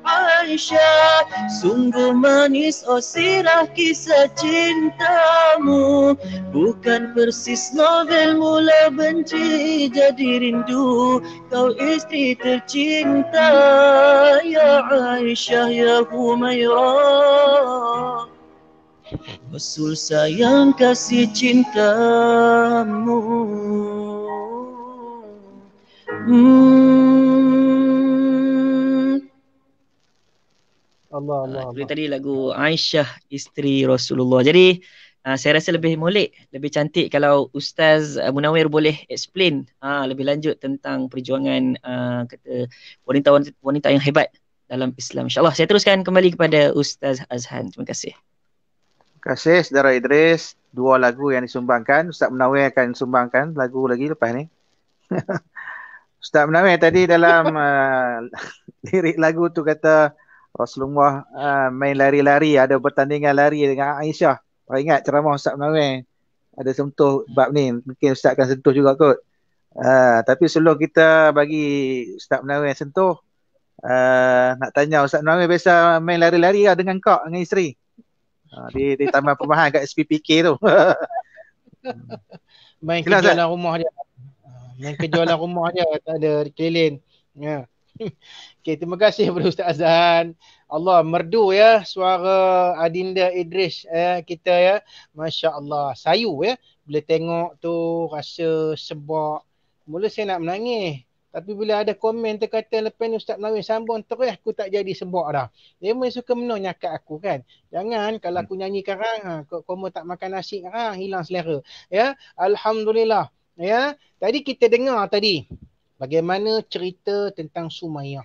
C: Aisyah, sungguh manis oh sirah kisah cintamu, bukan persis novel mula benci jadi rindu. Kau istri tercinta ya Aisyah ya Humairah, Rasul sayang kasih cintamu.
B: Allah.
C: Itu tadi lagu Aisyah isteri Rasulullah. Jadi saya rasa lebih molek, lebih cantik kalau Ustaz Munawir boleh explain lebih lanjut tentang perjuangan kata wanita yang hebat dalam Islam. InsyaAllah saya teruskan kembali kepada Ustaz Azhan. Terima kasih.
A: Terima kasih Saudara Idris. 2 lagu yang disumbangkan. Ustaz Munawir akan sumbangkan lagu lagi lepas ni. Ustaz Munawir tadi dalam lirik lagu tu kata Rasulullah main lari-lari, ada pertandingan lari dengan Aisyah. Saya ingat ceramah Ustaz Munawir ada sentuh bab ni. Mungkin Ustaz akan sentuh juga kot. Tapi sebelum kita bagi Ustaz Munawir sentuh, nak tanya Ustaz Munawir biasa main lari-lari lah dengan kak, dengan isteri? Di Taman Perumahan kat SPPK tu.
B: Main ke jualan rumah dia. Main ke jualan rumah dia, tak ada keliling. Ya. Okay, terima kasih kepada Ustaz Azhan. Allah, merdu ya suara Adinda Idris kita ya. Masya Allah, sayu ya. Bila tengok tu rasa sebab. Mula saya nak menangis. Tapi bila ada komen terkata lepas ni Ustaz Nawir sambung terus, aku tak jadi sebab dah. Dia memang suka menonyakat aku kan. Jangan kalau aku nyanyi karang, kamu tak makan nasi karang, hilang selera. Ya, Alhamdulillah. Ya, tadi kita dengar tadi bagaimana cerita tentang Sumayyah.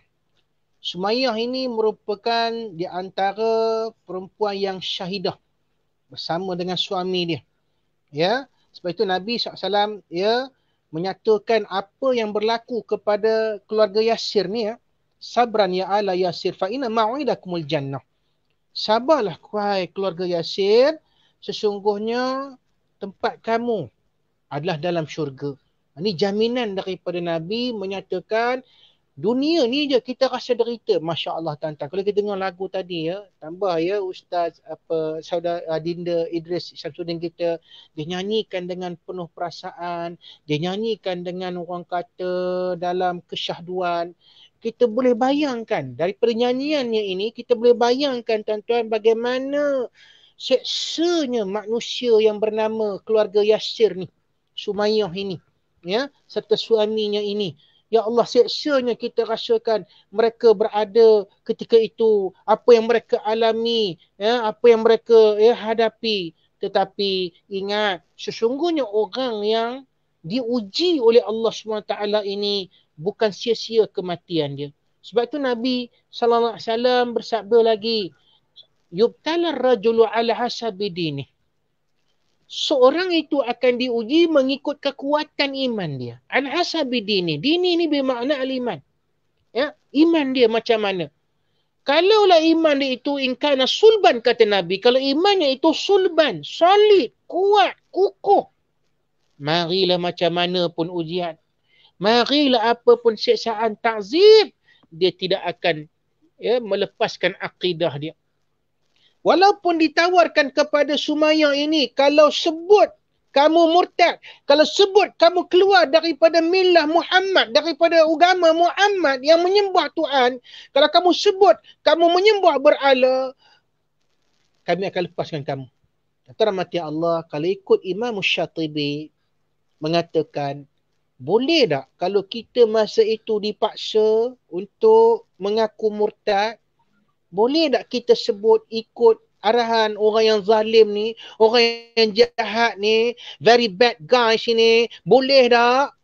B: Sumayyah ini merupakan di antara perempuan yang syahidah bersama dengan suami dia. Ya, sebab itu Nabi SAW ya menyatakan apa yang berlaku kepada keluarga Yasir ni ya. Sabran ya ala Yasir fa inna mau'idakumul jannah. Sabarlah wahai keluarga Yasir, sesungguhnya tempat kamu adalah dalam syurga. Ini jaminan daripada Nabi menyatakan dunia ni je kita rasa derita. Masya Allah tuan-tuan. Kalau kita dengar lagu tadi ya, tambah ya Ustaz saudara Adinda Idris Syamsuddin kita, dia nyanyikan dengan penuh perasaan, dia nyanyikan dengan orang kata dalam kesyahduan. Kita boleh bayangkan daripada nyanyiannya ini, kita boleh bayangkan tuan-tuan bagaimana seksanya manusia yang bernama keluarga Yasir ni, Sumayyah ini. Ya, serta suaminya ini. Ya Allah, seksanya kita rasakan mereka berada ketika itu, apa yang mereka alami, ya, apa yang mereka hadapi. Tetapi ingat, sesungguhnya orang yang diuji oleh Allah SWT ini bukan sia-sia kematian dia. Sebab itu Nabi SAW bersabda lagi, yubtala rajulu ala hasabi dinih. Seorang itu akan diuji mengikut kekuatan iman dia. Ala hasabi dinih. Dini ni bermakna al-iman. Ya, iman dia macam mana? Kalaulah iman dia itu ingkana sulban, kata Nabi. Kalau imannya itu sulban, solid, kuat, kukuh. Marilah macam mana pun ujian. Marilah apa pun siksaan, takzib. Dia tidak akan melepaskan akidah dia. Walaupun ditawarkan kepada Sumayyah ini, kalau sebut kamu murtad, kalau sebut kamu keluar daripada millah Muhammad, daripada agama Muhammad yang menyembah Tuhan, kalau kamu sebut kamu menyembah berhala, kami akan lepaskan kamu. Kata rahmati Allah, kalau ikut Imam Syatibi mengatakan, boleh tak kalau kita masa itu dipaksa untuk mengaku murtad, boleh tak kita sebut ikut arahan orang yang zalim ni, orang yang jahat ni, very bad guys ni, boleh tak?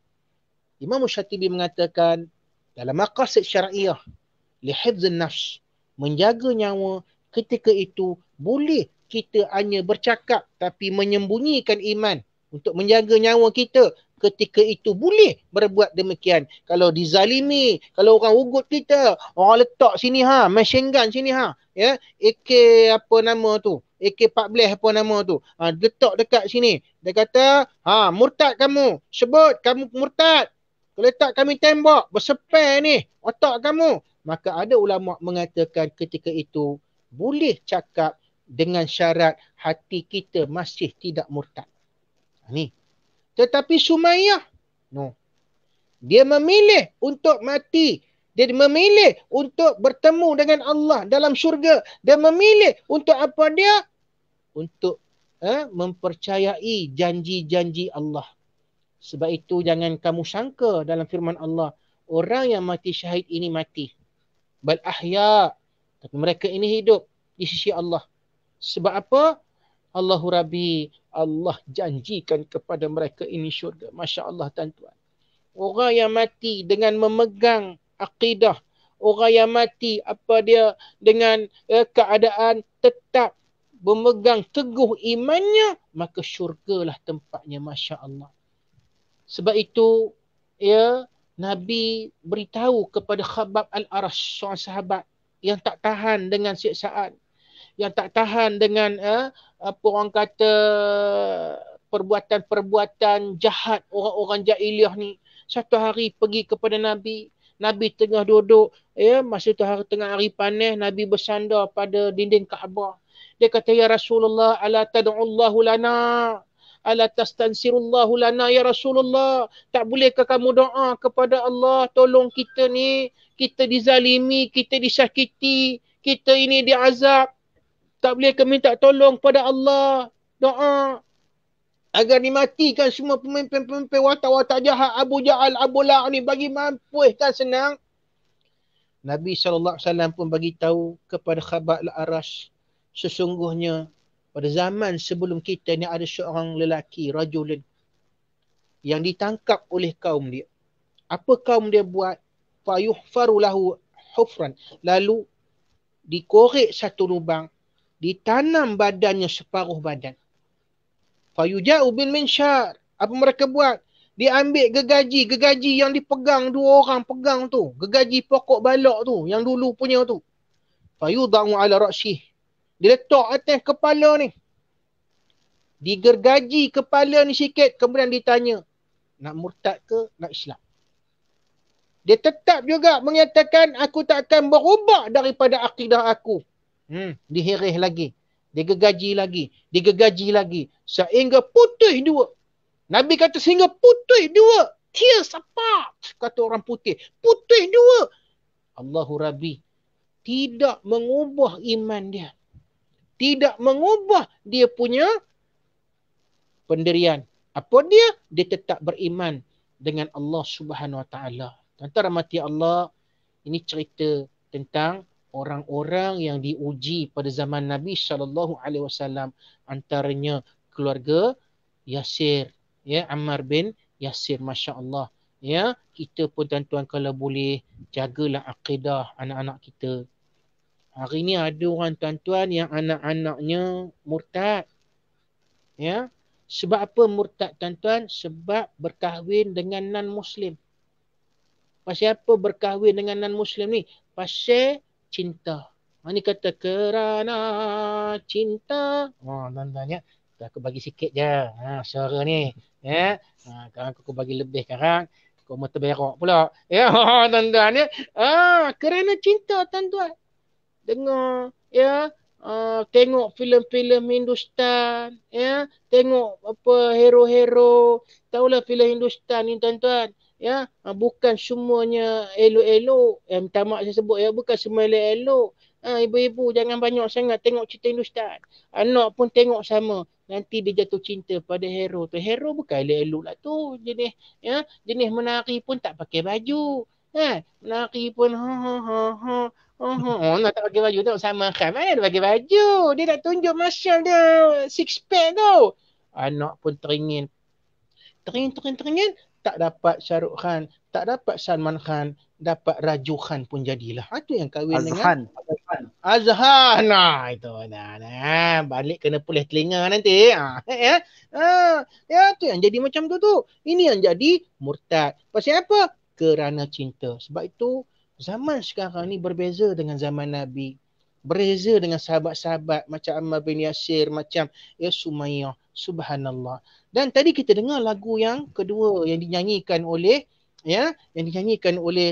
B: Imam Syatibi mengatakan, dalam maqasid syariah, lihifzun nafs, menjaga nyawa, ketika itu boleh kita hanya bercakap tapi menyembunyikan iman untuk menjaga nyawa kita. Ketika itu boleh berbuat demikian. Kalau dizalimi, kalau orang ugut kita, orang letak sini machine gun sini ya, AK apa nama tu, AK-14 apa nama tu, letak dekat sini. Dia kata, murtad kamu, sebut kamu murtad. Letak kami tembak, bersepai ni otak kamu. Maka ada ulama mengatakan ketika itu boleh cakap dengan syarat hati kita masih tidak murtad. Ni. Tetapi Sumayyah, no. Dia memilih untuk mati. Dia memilih untuk bertemu dengan Allah dalam syurga. Dia memilih untuk apa dia? Untuk mempercayai janji-janji Allah. Sebab itu jangan kamu sangka dalam firman Allah, orang yang mati syahid ini mati. Bal ahya. Tapi mereka ini hidup di sisi Allah. Sebab apa? Allahu Rabbi, Allah janjikan kepada mereka ini syurga. Masya Allah tuan-tuan. Orang yang mati dengan memegang akidah, orang yang mati apa dia dengan keadaan tetap memegang teguh imannya, maka syurgalah tempatnya. Masya Allah. Sebab itu Nabi beritahu kepada Khabbab Al-Arash, seorang sahabat yang tak tahan dengan siksaan, yang tak tahan dengan apa orang kata perbuatan-perbuatan jahat orang-orang jahiliah ni. Satu hari pergi kepada Nabi. Nabi tengah duduk, masa tu tengah hari panas, Nabi bersandar pada dinding Kaabah. Dia kata, ya Rasulullah, ala tad'ullahu lana, ala tastansirullahu lana ya Rasulullah. Tak bolehkah kamu doa kepada Allah, tolong kita ni, kita dizalimi, kita disakiti, kita ini diazab. Tak bolehkah minta tolong pada Allah, doa agar dimatikan semua pemimpin-pemimpin watak-watak jahat, Abu Ja'al, Abu La' ni, bagi mampus kan senang. Nabi SAW pun bagi tahu kepada Khabbab Al-Arash, sesungguhnya pada zaman sebelum kita ni ada seorang lelaki, rajulun, yang ditangkap oleh kaum dia. Apa kaum dia buat? Fayuhfaru lahu hufran. Lalu dikorek satu lubang, ditanam badannya separuh badan. Fayuja'u bin minsyar. Apa mereka buat? Diambil gergaji yang dipegang dua orang pegang tu. Gergaji pokok balak tu, yang dulu punya tu. Fayuda'u ala ra'syih. Diletak atas kepala ni. Digergaji kepala ni sikit, kemudian ditanya, nak murtad ke nak Islam? Dia tetap juga mengatakan, aku tak akan berubah daripada akidah aku. Diherih lagi. Digergaji lagi. Sehingga putih dua. Nabi kata sehingga putih dua. Tears apart, kata orang putih. Putih dua. Allahu Rabbi tidak mengubah iman dia. Tidak mengubah dia punya pendirian. Apa dia? Dia tetap beriman dengan Allah Subhanahu Wa Taala. Tuan-tuan rahmati Allah, ini cerita tentang orang-orang yang diuji pada zaman Nabi SAW, antaranya keluarga Yasir, ya, Ammar bin Yasir, masya-Allah. Ya, kita pun tuan-tuan kalau boleh jagalah akidah anak-anak kita. Hari ni ada orang tuan-tuan yang anak-anaknya murtad. Ya. Sebab apa murtad tuan-tuan? Sebab berkahwin dengan non-Muslim. Pasal apa berkahwin dengan non-Muslim ni? Pasal cinta. Ni kata kerana cinta. Tuan-tuan ya. Aku bagi sikit je. Suara ni. Ya. Sekarang aku bagi lebih sekarang. Kau mau terberak pula. Ya, tuan-tuan ya. Kerana cinta tuan-tuan. Dengar, ya. Tengok filem-filem Hindustan, ya. Tengok apa hero-hero. Tahulah filem Hindustan ni tuan-tuan. Ya, bukan semuanya elok-elok. Minta maaf saya sebut ya, bukan semua elok-elok. Ibu-ibu jangan banyak sangat tengok cerita Hindustan. Anak pun tengok sama. Nanti dia jatuh cinta pada hero tu. Hero bukan elok-elok lah tu. Jenis, ya, jenis menari pun tak pakai baju. Menari pun nak tak pakai baju tu sama kan. Mana dia pakai baju? Dia nak tunjuk muscle dia. Six pack tu. Anak pun teringin. Teringin. Tak dapat Shahrukh Khan, tak dapat Salman Khan, dapat Raju Khan pun jadilah. Itu yang kahwin
A: Azhan.
B: dengan Azhan. Itu balik kena pulih telinga nanti. Ya, tu yang jadi macam tu. Ini yang jadi murtad. Pasal apa? Kerana cinta. Sebab itu zaman sekarang ni berbeza dengan zaman Nabi. Berbeza dengan sahabat-sahabat macam Ammar bin Yasir, macam Sumayyah. Subhanallah. Dan tadi kita dengar lagu yang kedua yang dinyanyikan oleh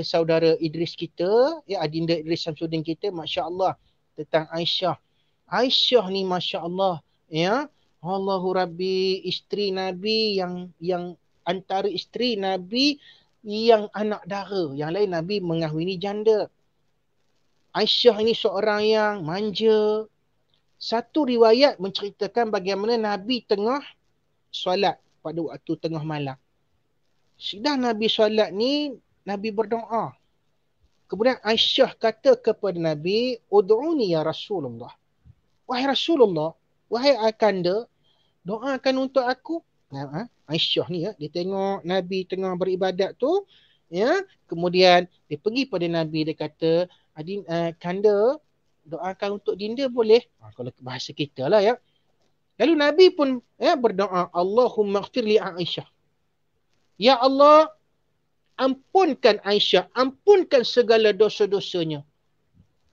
B: saudara Idris kita, ya, Adinda Idris Samsudin kita, masya-Allah, tentang Aisyah. Aisyah ni masya-Allah, ya. Allahu Rabbi, isteri Nabi yang antara isteri Nabi yang anak dara, yang lain Nabi mengahwini janda. Aisyah ini seorang yang manja. Satu riwayat menceritakan bagaimana Nabi tengah solat pada waktu tengah malam. Sudah Nabi solat ni, Nabi berdoa. Kemudian Aisyah kata kepada Nabi, "Ud'uni ya Rasulullah." Wahai Rasulullah, wahai Akanda, doakan untuk aku. Aisyah ni, ya, dia tengok Nabi tengah beribadat tu, ya. Kemudian dia pergi pada Nabi, dia kata, "Kanda, doakan untuk dinda boleh?" Kalau bahasa kita lah, ya. Lalu Nabi pun, ya, berdoa, "Allahumma ighfir li Aisyah." Ya Allah, ampunkan Aisyah, ampunkan segala dosa-dosanya.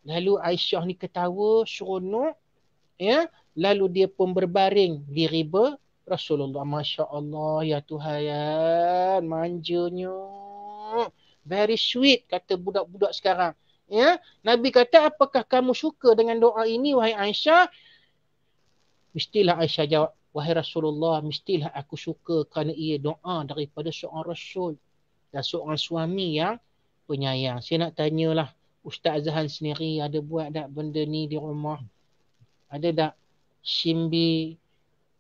B: Lalu Aisyah ni ketawa, seronok, ya. Lalu dia pun berbaring di riba Rasulullah. Masya Allah, ya Tuhan, manjanya. Very sweet, kata budak-budak sekarang. Ya, Nabi kata, "Apakah kamu suka dengan doa ini, wahai Aisyah?" Mestilah Aisyah jawab, "Wahai Rasulullah, mestilah aku suka kerana ia doa daripada seorang Rasul dan seorang suami yang penyayang." Saya nak tanyalah, Ustaz Azhan sendiri ada buat tak benda ni di rumah? Ada tak Shimbi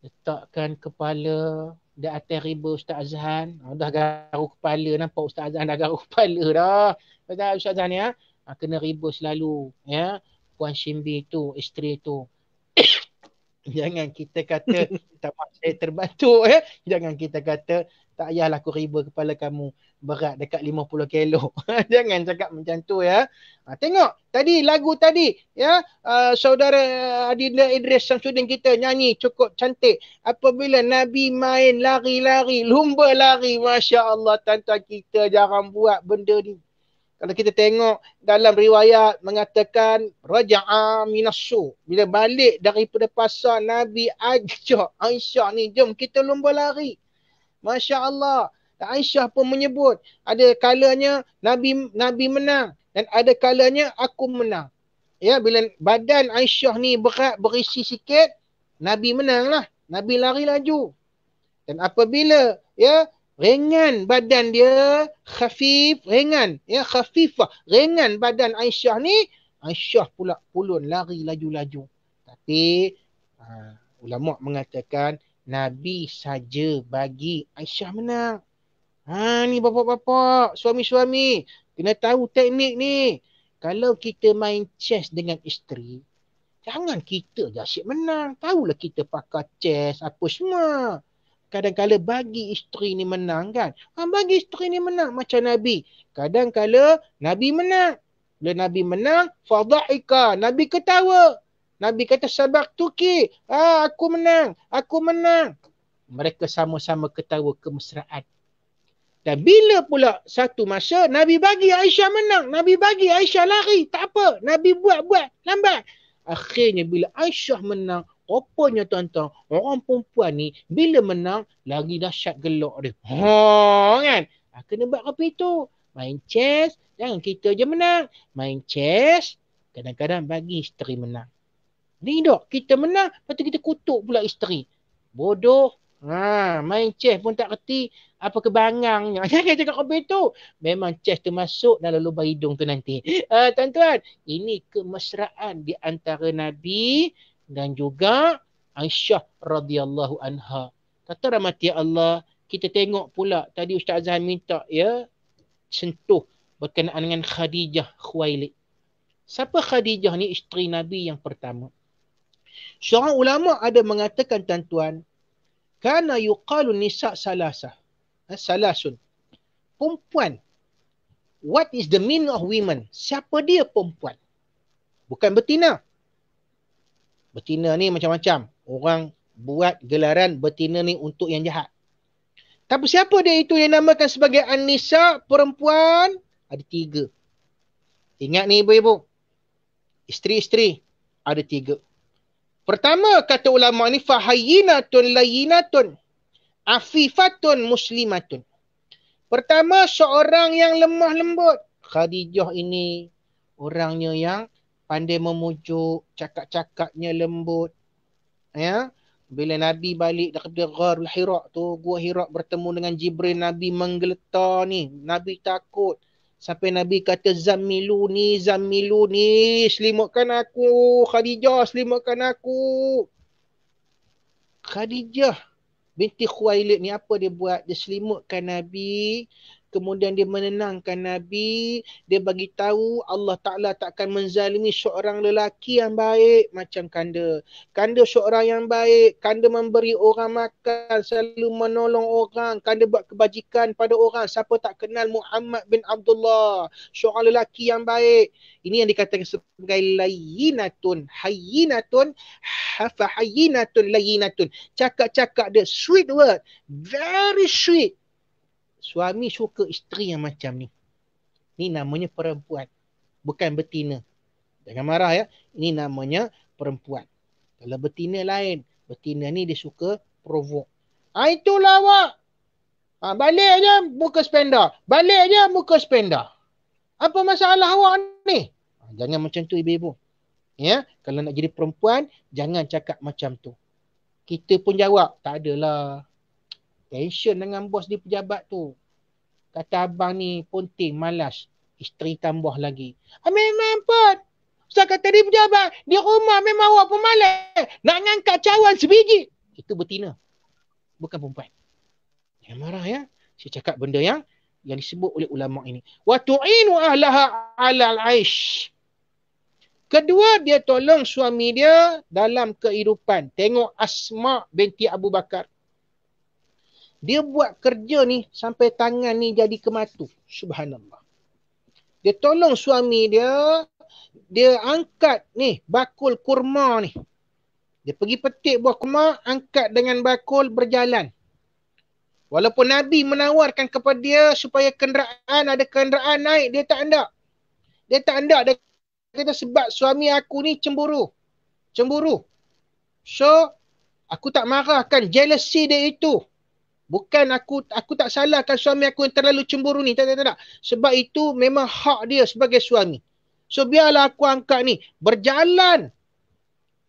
B: letakkan kepala di atas riba Ustaz Azhan? Dah garuk kepala, nampak Ustaz Azhan dah garuk kepala dah. Betul Ustaz Azhan, ya? Kena riba selalu, ya. Puan Shimbi tu, isteri tu. Jangan kita kata, saya terbantu, ya. Jangan kita kata, tak payahlah aku riba kepala kamu berat dekat 50 kilo. Jangan cakap macam tu, ya. Tengok tadi lagu tadi, ya, saudara Adinda Idris Samsudin kita nyanyi cukup cantik. Apabila Nabi main lari-lari, lumba lari, masya-Allah, tuan-tuan, kita jarang buat benda ni. Kalau kita tengok dalam riwayat mengatakan raja'a minassu, bila balik daripada pasar, Nabi ajak Aisyah ni, "Jom kita lumba lari." Masya-Allah. Aisyah pun menyebut, ada kalanya Nabi menang dan ada kalanya aku menang. Ya, bila badan Aisyah ni berat, berisi sikit, Nabi menang lah. Nabi lari laju. Dan apabila, ya, ringan badan dia, khafif, ringan, ya, khafifah, ringan badan Aisyah ni, Aisyah pula pulun lari laju-laju. Tapi ulama mengatakan Nabi saja bagi Aisyah menang. Ni bapak-bapak, suami-suami, kena tahu teknik ni. kalau kita main chess dengan isteri, jangan kita je asyik menang. Tahulah kita pakar chess apa semua. Kadang-kadang bagi isteri ni menang kan. Bagi isteri ni menang macam Nabi. Kadang-kadang Nabi menang. Bila Nabi menang, fadha'ika. Nabi ketawa. Nabi kata sabaqtuki. Aku menang. Aku menang. Mereka sama-sama ketawa kemesraan. Dan bila pula satu masa Nabi bagi Aisyah menang. Nabi bagi Aisyah lari. Tak apa. Nabi buat lambat. Akhirnya bila Aisyah menang, rupanya tuan-tuan, orang perempuan ni bila menang lagi dahsyat gelak dia. Kan? Kena buat apa itu? Main chess, jangan kita je menang. Main chess, kadang-kadang bagi isteri menang. Ni dok, kita menang, lepas tu kita kutuk pula isteri. Bodoh. Main chess pun tak kerti apa kebangangnya. Jangan cakap apa itu. Memang chess tu masuk dalam lubang hidung tu nanti. Tuan-tuan, ini kemesraan di antara Nabi dan juga Aisyah radhiyallahu anha. Kata rahmati Allah, kita tengok pula tadi Ustaz Azhan minta ya sentuh berkenaan dengan Khadijah Khuwailid. Siapa Khadijah ni isteri Nabi yang pertama? Seorang ulama ada mengatakan tuan-tuan, kana yuqalu nisa salasah. Salasun. Perempuan. What is the meaning of women? Siapa dia perempuan? Bukan betina. Betina ni macam-macam. Orang buat gelaran betina ni untuk yang jahat. Tapi siapa dia itu yang namakan sebagai an-nisa, perempuan? Ada 3. Ingat ni ibu-ibu. Isteri-isteri ada 3. Pertama kata ulama ni fahayyinatun layyinatun afifatun muslimatun. Pertama seorang yang lemah lembut. Khadijah ini orangnya yang pandai memujuk, cakap-cakapnya lembut. Ya. Bila Nabi balik daripada Gharul Hira tu, Gua Hira bertemu dengan Jibril, Nabi menggeletar ni. Nabi takut. Sampai Nabi kata zammiluni, selimutkan aku. Khadijah, selimutkan aku. Khadijah binti Khuwailid ni apa dia buat? Dia selimutkan Nabi. Kemudian dia menenangkan Nabi. Dia bagi tahu Allah Ta'ala takkan menzalimi seorang lelaki yang baik macam kanda. Kanda seorang yang baik. Kanda memberi orang makan. Selalu menolong orang. Kanda buat kebajikan pada orang. Siapa tak kenal Muhammad bin Abdullah. Seorang lelaki yang baik. Ini yang dikatakan sebagai layyinatun. Hayyinatun. Fahayyinatun layyinatun. Cakap-cakap dia. Sweet word. Very sweet. Suami suka isteri yang macam ni. Ni namanya perempuan. Bukan betina. Jangan marah ya. Ini namanya perempuan. Kalau betina lain. Betina ni dia suka provoke. Itulah awak. Balik je buka spenda. Balik je buka spenda. Apa masalah awak ni? Jangan macam tu ibu-ibu. Ya, kalau nak jadi perempuan, jangan cakap macam tu. Kita pun jawab. Tak adalah. Tension dengan bos di pejabat tu. Kata abang ni ponting, malas. Isteri tambah lagi. Memang pun. Ustaz kata dia pejabat. Di rumah memang awak pun malas. Nak ngangkat cawan sebiji. Itu betina. Bukan perempuan. Jangan marah ya. Saya cakap benda yang disebut oleh ulama ini. Wa tu'inu ahlaha 'alal 'aish. Kedua, dia tolong suami dia dalam kehidupan. Tengok Asma binti Abu Bakar. Dia buat kerja ni sampai tangan ni jadi kematu. Subhanallah. Dia tolong suami dia. Dia angkat ni bakul kurma ni. Dia pergi petik buah kurma, angkat dengan bakul berjalan. Walaupun Nabi menawarkan kepada dia supaya ada kenderaan naik, dia tak hendak. Dia tak hendak. Dia kata sebab suami aku ni cemburu. So, aku tak marahkan jealousy dia itu. Bukan aku tak salahkan suami aku yang terlalu cemburu ni. Tak. Sebab itu memang hak dia sebagai suami. So biarlah aku angkat ni. Berjalan.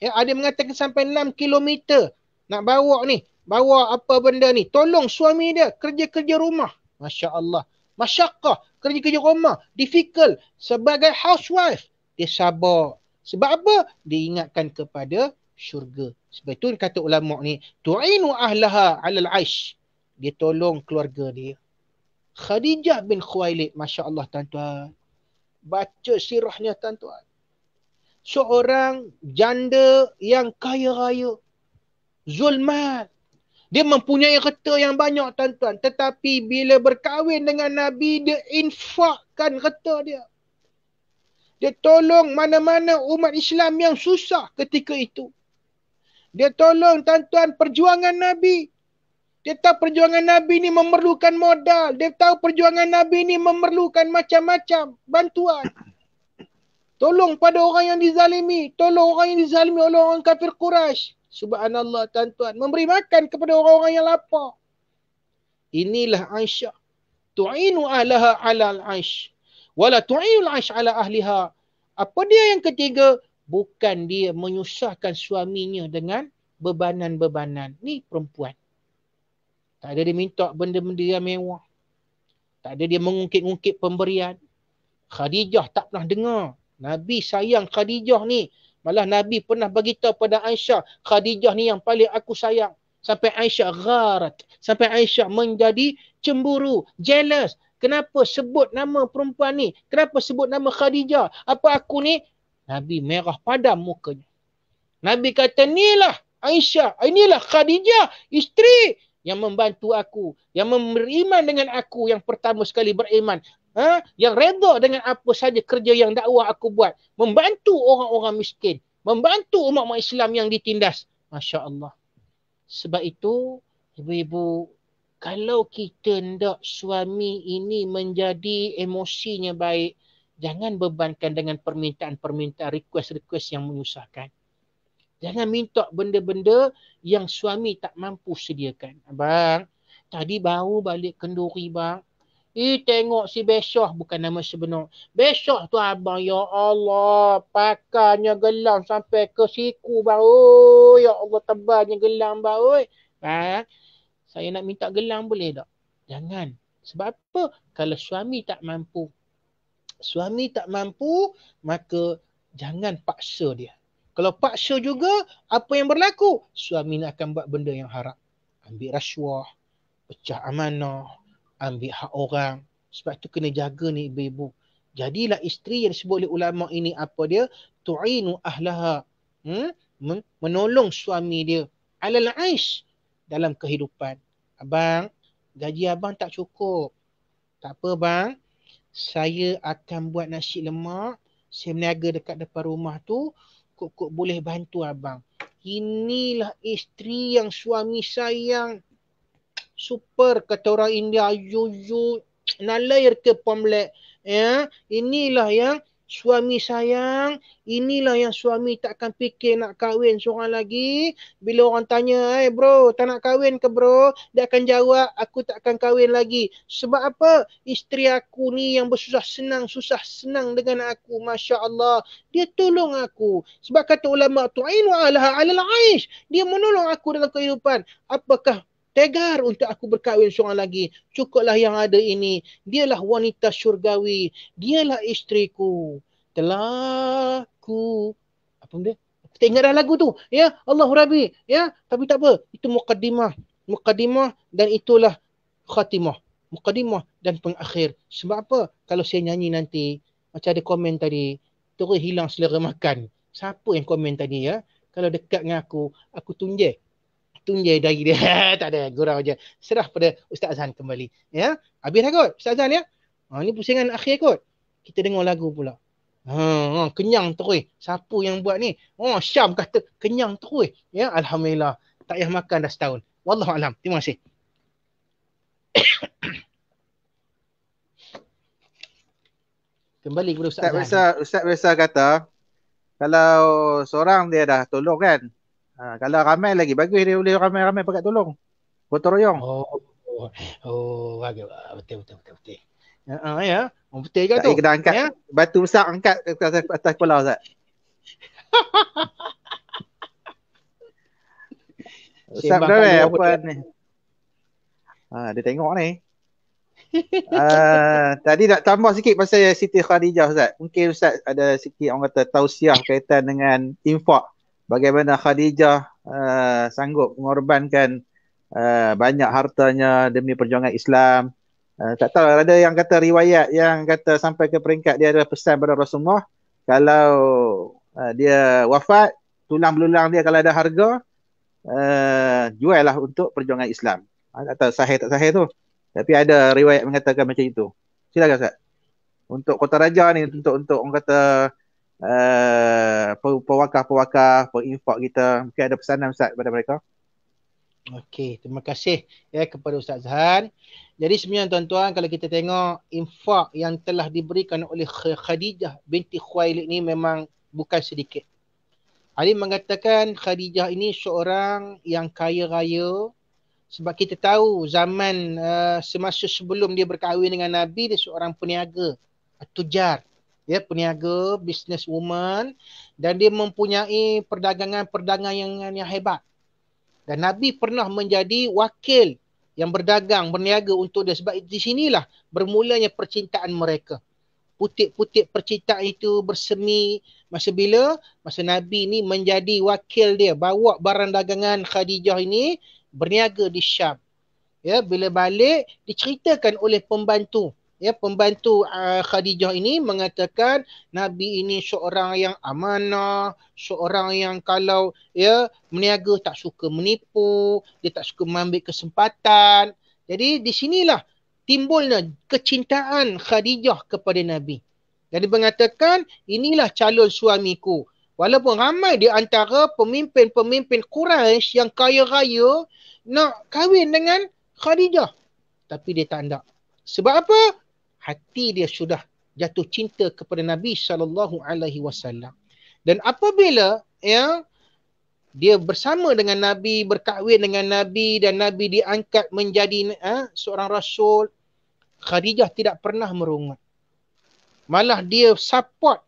B: Ya, ada yang mengatakan sampai 6 kilometer. Nak bawa ni. Bawa apa benda ni. Tolong suami dia. Kerja-kerja rumah. Masya Allah. Masyakkah. Kerja-kerja rumah. Difficult. Sebagai housewife. Dia sabar. Sebab apa? Dia ingatkan kepada syurga. Sebab itu kata ulama ni. Tu'inu ahlaha 'alal 'aish. Dia tolong keluarga dia. Khadijah bin Khuwailid. Masya Allah tuan-tuan. Baca sirahnya tuan-tuan. Seorang janda yang kaya raya. Zulman. Dia mempunyai harta yang banyak tuan-tuan. Tetapi bila berkahwin dengan Nabi, dia infakkan harta dia. Dia tolong mana-mana umat Islam yang susah ketika itu. Dia tolong tuan-tuan perjuangan Nabi. Dia tahu perjuangan Nabi ni memerlukan modal. Dia tahu perjuangan Nabi ni memerlukan macam-macam bantuan. Tolong pada orang yang dizalimi. Tolong orang yang dizalimi oleh orang kafir Quraisy. Subhanallah tuan-tuan. Memberi makan kepada orang-orang yang lapar. Inilah Aisyah. Tu'inu ahlaha ala al-aish. Wala tu'inu al-aish ala ahliha. Apa dia yang ketiga? Bukan dia menyusahkan suaminya dengan bebanan-bebanan. Ni perempuan. Tak ada dia minta benda-benda yang mewah. Tak ada dia mengungkit-ungkit pemberian. Khadijah tak pernah dengar. Nabi sayang Khadijah ni. Malah Nabi pernah beritahu pada Aisyah, Khadijah ni yang paling aku sayang. Sampai Aisyah gharat. Sampai Aisyah menjadi cemburu, jealous. Kenapa sebut nama perempuan ni? Kenapa sebut nama Khadijah? Apa aku ni? Nabi merah padam mukanya. Nabi kata, inilah Aisyah, inilah Khadijah, isteri yang membantu aku, yang beriman dengan aku, yang pertama sekali beriman. Yang redha dengan apa saja kerja yang dakwah aku buat. Membantu orang-orang miskin. Membantu umat-umat Islam yang ditindas. Masya Allah. Sebab itu, ibu-ibu, kalau kita hendak suami ini menjadi emosinya baik, jangan bebankan dengan permintaan-permintaan, request-request yang menyusahkan. Jangan minta benda-benda yang suami tak mampu sediakan. Abang, tadi baru balik kenduri bang. Tengok si Besyah, bukan nama sebenar. Besyah tu abang, ya Allah, pakarnya gelang sampai ke siku bang. Oh, ya Allah, tebalnya gelang bang. Oh. Bang, saya nak minta gelang boleh tak? Jangan. Sebab apa? Kalau suami tak mampu. Suami tak mampu, maka jangan paksa dia. Kalau paksa juga, apa yang berlaku? Suami nak akan buat benda yang haram. Ambil rasuah, pecah amanah, ambil hak orang. Sebab tu kena jaga ni ibu-ibu. Jadilah isteri yang disebut oleh ulama ini apa dia? Tu'inu ahlaha. Menolong suami dia. Alal aish. Dalam kehidupan. Abang, gaji abang tak cukup. Tak apa bang. Saya akan buat nasi lemak. Saya meniaga dekat depan rumah tu. Kok boleh bantu abang. Inilah isteri yang suami sayang. Super kata orang India, yuyu nalair ke pemlek. Ya, inilah yang suami sayang, inilah yang suami takkan fikir nak kahwin seorang lagi. Bila orang tanya, bro, tak nak kahwin ke bro? Dia akan jawab, aku tak akan kahwin lagi. Sebab apa? Isteri aku ni yang susah senang dengan aku. Masya Allah. Dia tolong aku. Sebab kata ulama, tu'inu alaha alal aish. Dia menolong aku dalam kehidupan. Apakah tegar untuk aku berkahwin seorang lagi. Cukuplah yang ada ini. Dialah wanita syurgawi. Dialah isteriku. Telah ku. Apa benda? Aku tak ingat dah lagu tu. Ya, Allah Rabbi. Ya, tapi tak apa. Itu muqaddimah. Muqaddimah dan itulah khatimah. Muqaddimah dan pengakhir. Sebab apa? Kalau saya nyanyi nanti, macam ada komen tadi, terus hilang selera makan. Siapa yang komen tadi ya? Kalau dekat dengan aku tunjuk dari dia. Tak ada, gurau je. Serah pada Ustaz Azhan kembali. Ya, habis dah kot Ustaz Azhan ya. Ni pusingan akhir kot. Kita dengar lagu pula. Kenyang terus. Siapa yang buat ni? Syam kata kenyang terus. Ya, alhamdulillah. Tak payah makan dah setahun. Wallahualam. Terima kasih. Kembali kepada Ustaz Azhan.
A: Ustaz biasa kata, kalau seorang dia dah tolong kan, kalau ramai lagi, bagus dia boleh ramai-ramai pakat tolong. Gotong royong.
B: Bagus. Betul. Ya. Betul ke tu?
A: Kena angkat ya? Batu besar angkat atas kepala Ustaz. Ustaz berapa apa ni? Dia tengok ni. Tadi nak tambah sikit pasal Siti Khadijah Ustaz. Mungkin Ustaz ada sikit orang kata tausiah kaitan dengan infak. Bagaimana Khadijah sanggup mengorbankan banyak hartanya demi perjuangan Islam. Tak tahu, ada yang kata riwayat yang kata sampai ke peringkat dia ada pesan pada Rasulullah, kalau dia wafat, tulang belulang dia kalau ada harga, jual lah untuk perjuangan Islam. Tak tahu sahih tak sahih tu. Tapi ada riwayat mengatakan macam itu. Silakan Ustaz. Untuk Kota Raja ni, untuk orang kata pewakaf-pewakaf, penginfak kita, mungkin ada pesanan Ustaz kepada mereka.
B: Okey, terima kasih ya kepada Ustaz Zahan. Jadi sebenarnya tuan-tuan, kalau kita tengok infak yang telah diberikan oleh Khadijah binti Khuwailid ni memang bukan sedikit. Ali mengatakan Khadijah ini seorang yang kaya raya, sebab kita tahu zaman semasa sebelum dia berkahwin dengan Nabi, dia seorang peniaga, tujar, ya, peniaga, businesswoman, dan dia mempunyai perdagangan yang hebat. Dan Nabi pernah menjadi wakil yang berdagang, berniaga untuk dia. Sebab di sinilah bermulanya percintaan mereka. Putik-putik percintaan itu bersemi masa bila? Masa Nabi ni menjadi wakil dia. Bawa barang dagangan Khadijah ini berniaga di Syam. Ya, bila balik diceritakan oleh pembantu. Ya, pembantu Khadijah ini mengatakan Nabi ini seorang yang amanah, seorang yang kalau ya meniaga tak suka menipu, dia tak suka mengambil kesempatan. Jadi di sinilah timbulnya kecintaan Khadijah kepada Nabi. Jadi mengatakan inilah calon suamiku. Walaupun ramai di antara pemimpin-pemimpin Quraisy yang kaya raya nak kahwin dengan Khadijah, tapi dia tak nak. Sebab apa? Hati dia sudah jatuh cinta kepada Nabi SAW. Dan apabila ya dia bersama dengan Nabi, berkahwin dengan Nabi dan Nabi diangkat menjadi seorang rasul, Khadijah tidak pernah merungut. Malah dia support,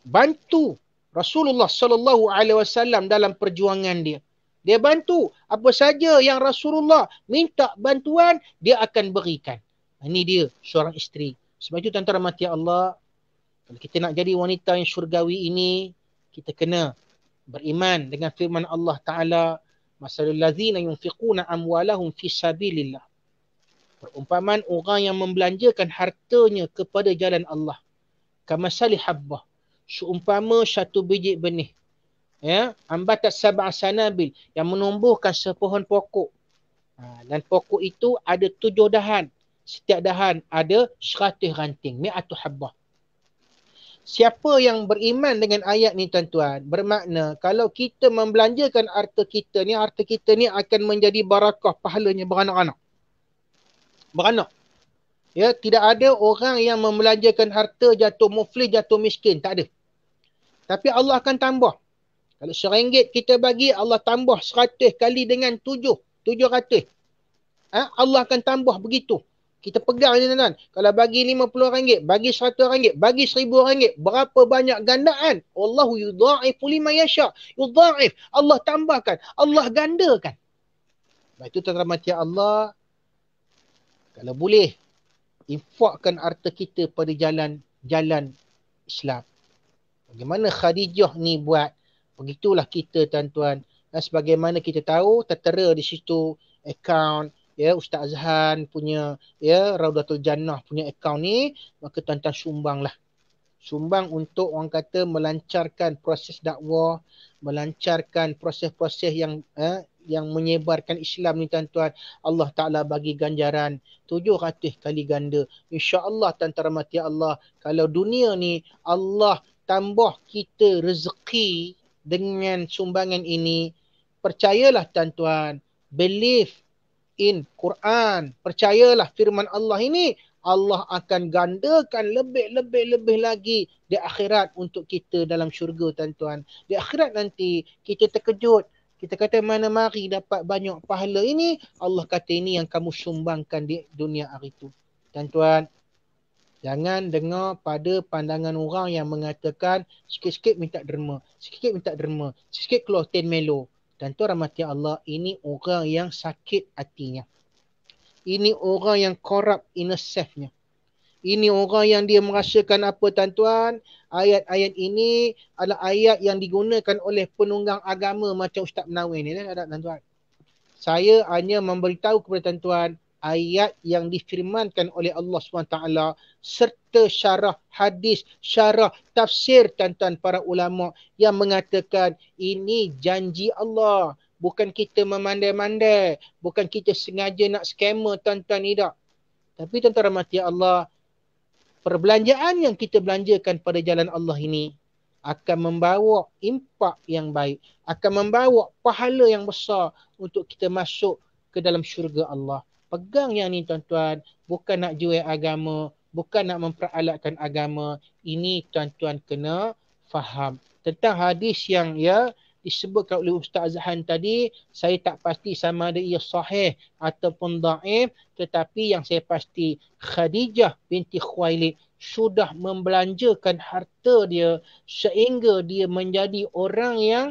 B: bantu Rasulullah SAW dalam perjuangan dia. Dia bantu apa saja yang Rasulullah minta bantuan, dia akan berikan. Ini dia seorang isteri. Sebab itu tuan-tuan rahmati Allah, kalau kita nak jadi wanita yang syurgawi ini, kita kena beriman dengan firman Allah Ta'ala, masalul ladzina yunfiquna amwalahum fi sabilillah. Perumpamaan orang yang membelanjakan hartanya kepada jalan Allah. Kamasali habbah. Seumpama satu biji benih. Ya, ambatat sab'a sanabil, yang menumbuhkan sepohon pokok. Dan pokok itu ada 7 dahan. Setiap dahan ada 100 ranting, mi'atu habbah. Siapa yang beriman dengan ayat ni tuan-tuan, bermakna kalau kita membelanjakan harta kita ni akan menjadi barakah, pahalanya beranak-anak. Beranak. Ya, tidak ada orang yang membelanjakan harta jatuh muflis, jatuh miskin, tak ada. Tapi Allah akan tambah. Kalau RM1 kita bagi, Allah tambah 100 kali dengan 700. Allah akan tambah begitu. Kita pegang ni tuan-tuan. Kalau bagi RM50, bagi RM100, bagi RM1000, berapa banyak gandaan. Allahu yudha'ifu liman yasha. Yudha'if. Allah tambahkan. Allah gandakan. Sebab itu tuan-tuan rahmati Allah, kalau boleh, infakkan harta kita pada jalan Islam. Bagaimana Khadijah ni buat, begitulah kita tuan-tuan. Dan sebagaimana kita tahu, tertera di situ akaun ya Ustaz Azhan punya ya Raudatul Jannah punya akaun ni, maka tuan-tuan sumbanglah. Sumbang untuk orang kata melancarkan proses dakwah, melancarkan proses-proses yang menyebarkan Islam ni tuan-tuan. Allah Ta'ala bagi ganjaran 700 kali ganda. InsyaAllah tuan-tuan rahmati Allah, kalau dunia ni Allah tambah kita rezeki dengan sumbangan ini, percayalah tuan-tuan, believe in Quran, percayalah firman Allah ini, Allah akan gandakan lebih lagi di akhirat untuk kita dalam syurga tuan-tuan. Di akhirat nanti kita terkejut, kita kata mana mari dapat banyak pahala ini, Allah kata ini yang kamu sumbangkan di dunia hari itu. Tuan-tuan, jangan dengar pada pandangan orang yang mengatakan sikit-sikit minta derma, sikit-sikit keluar ten melo. Dan tu rahmati Allah, ini orang yang sakit hatinya. Ini orang yang corrupt inner self-nya. Ini orang yang dia merasakan apa tuan-tuan? Ayat-ayat ini adalah ayat yang digunakan oleh penunggang agama macam Ustaz Menawir ni tuan-tuan. Saya hanya memberitahu kepada tuan-tuan ayat yang difirmankan oleh Allah SWT serta syarah hadis, syarah tafsir tuan-tuan para ulama yang mengatakan ini janji Allah. Bukan kita memandai-mandai, bukan kita sengaja nak scammer tuan-tuan, tidak. Tapi tuan-tuan rahmati Allah, perbelanjaan yang kita belanjakan pada jalan Allah ini akan membawa impak yang baik, akan membawa pahala yang besar untuk kita masuk ke dalam syurga Allah. Pegang yang ni tuan-tuan, bukan nak jual agama, bukan nak memperalatkan agama. Ini tuan-tuan kena faham. Tentang hadis yang disebutkan oleh Ustaz Azhan tadi, saya tak pasti sama ada ia sahih ataupun dhaif, tetapi yang saya pasti Khadijah binti Khuwailid sudah membelanjakan harta dia sehingga dia menjadi orang yang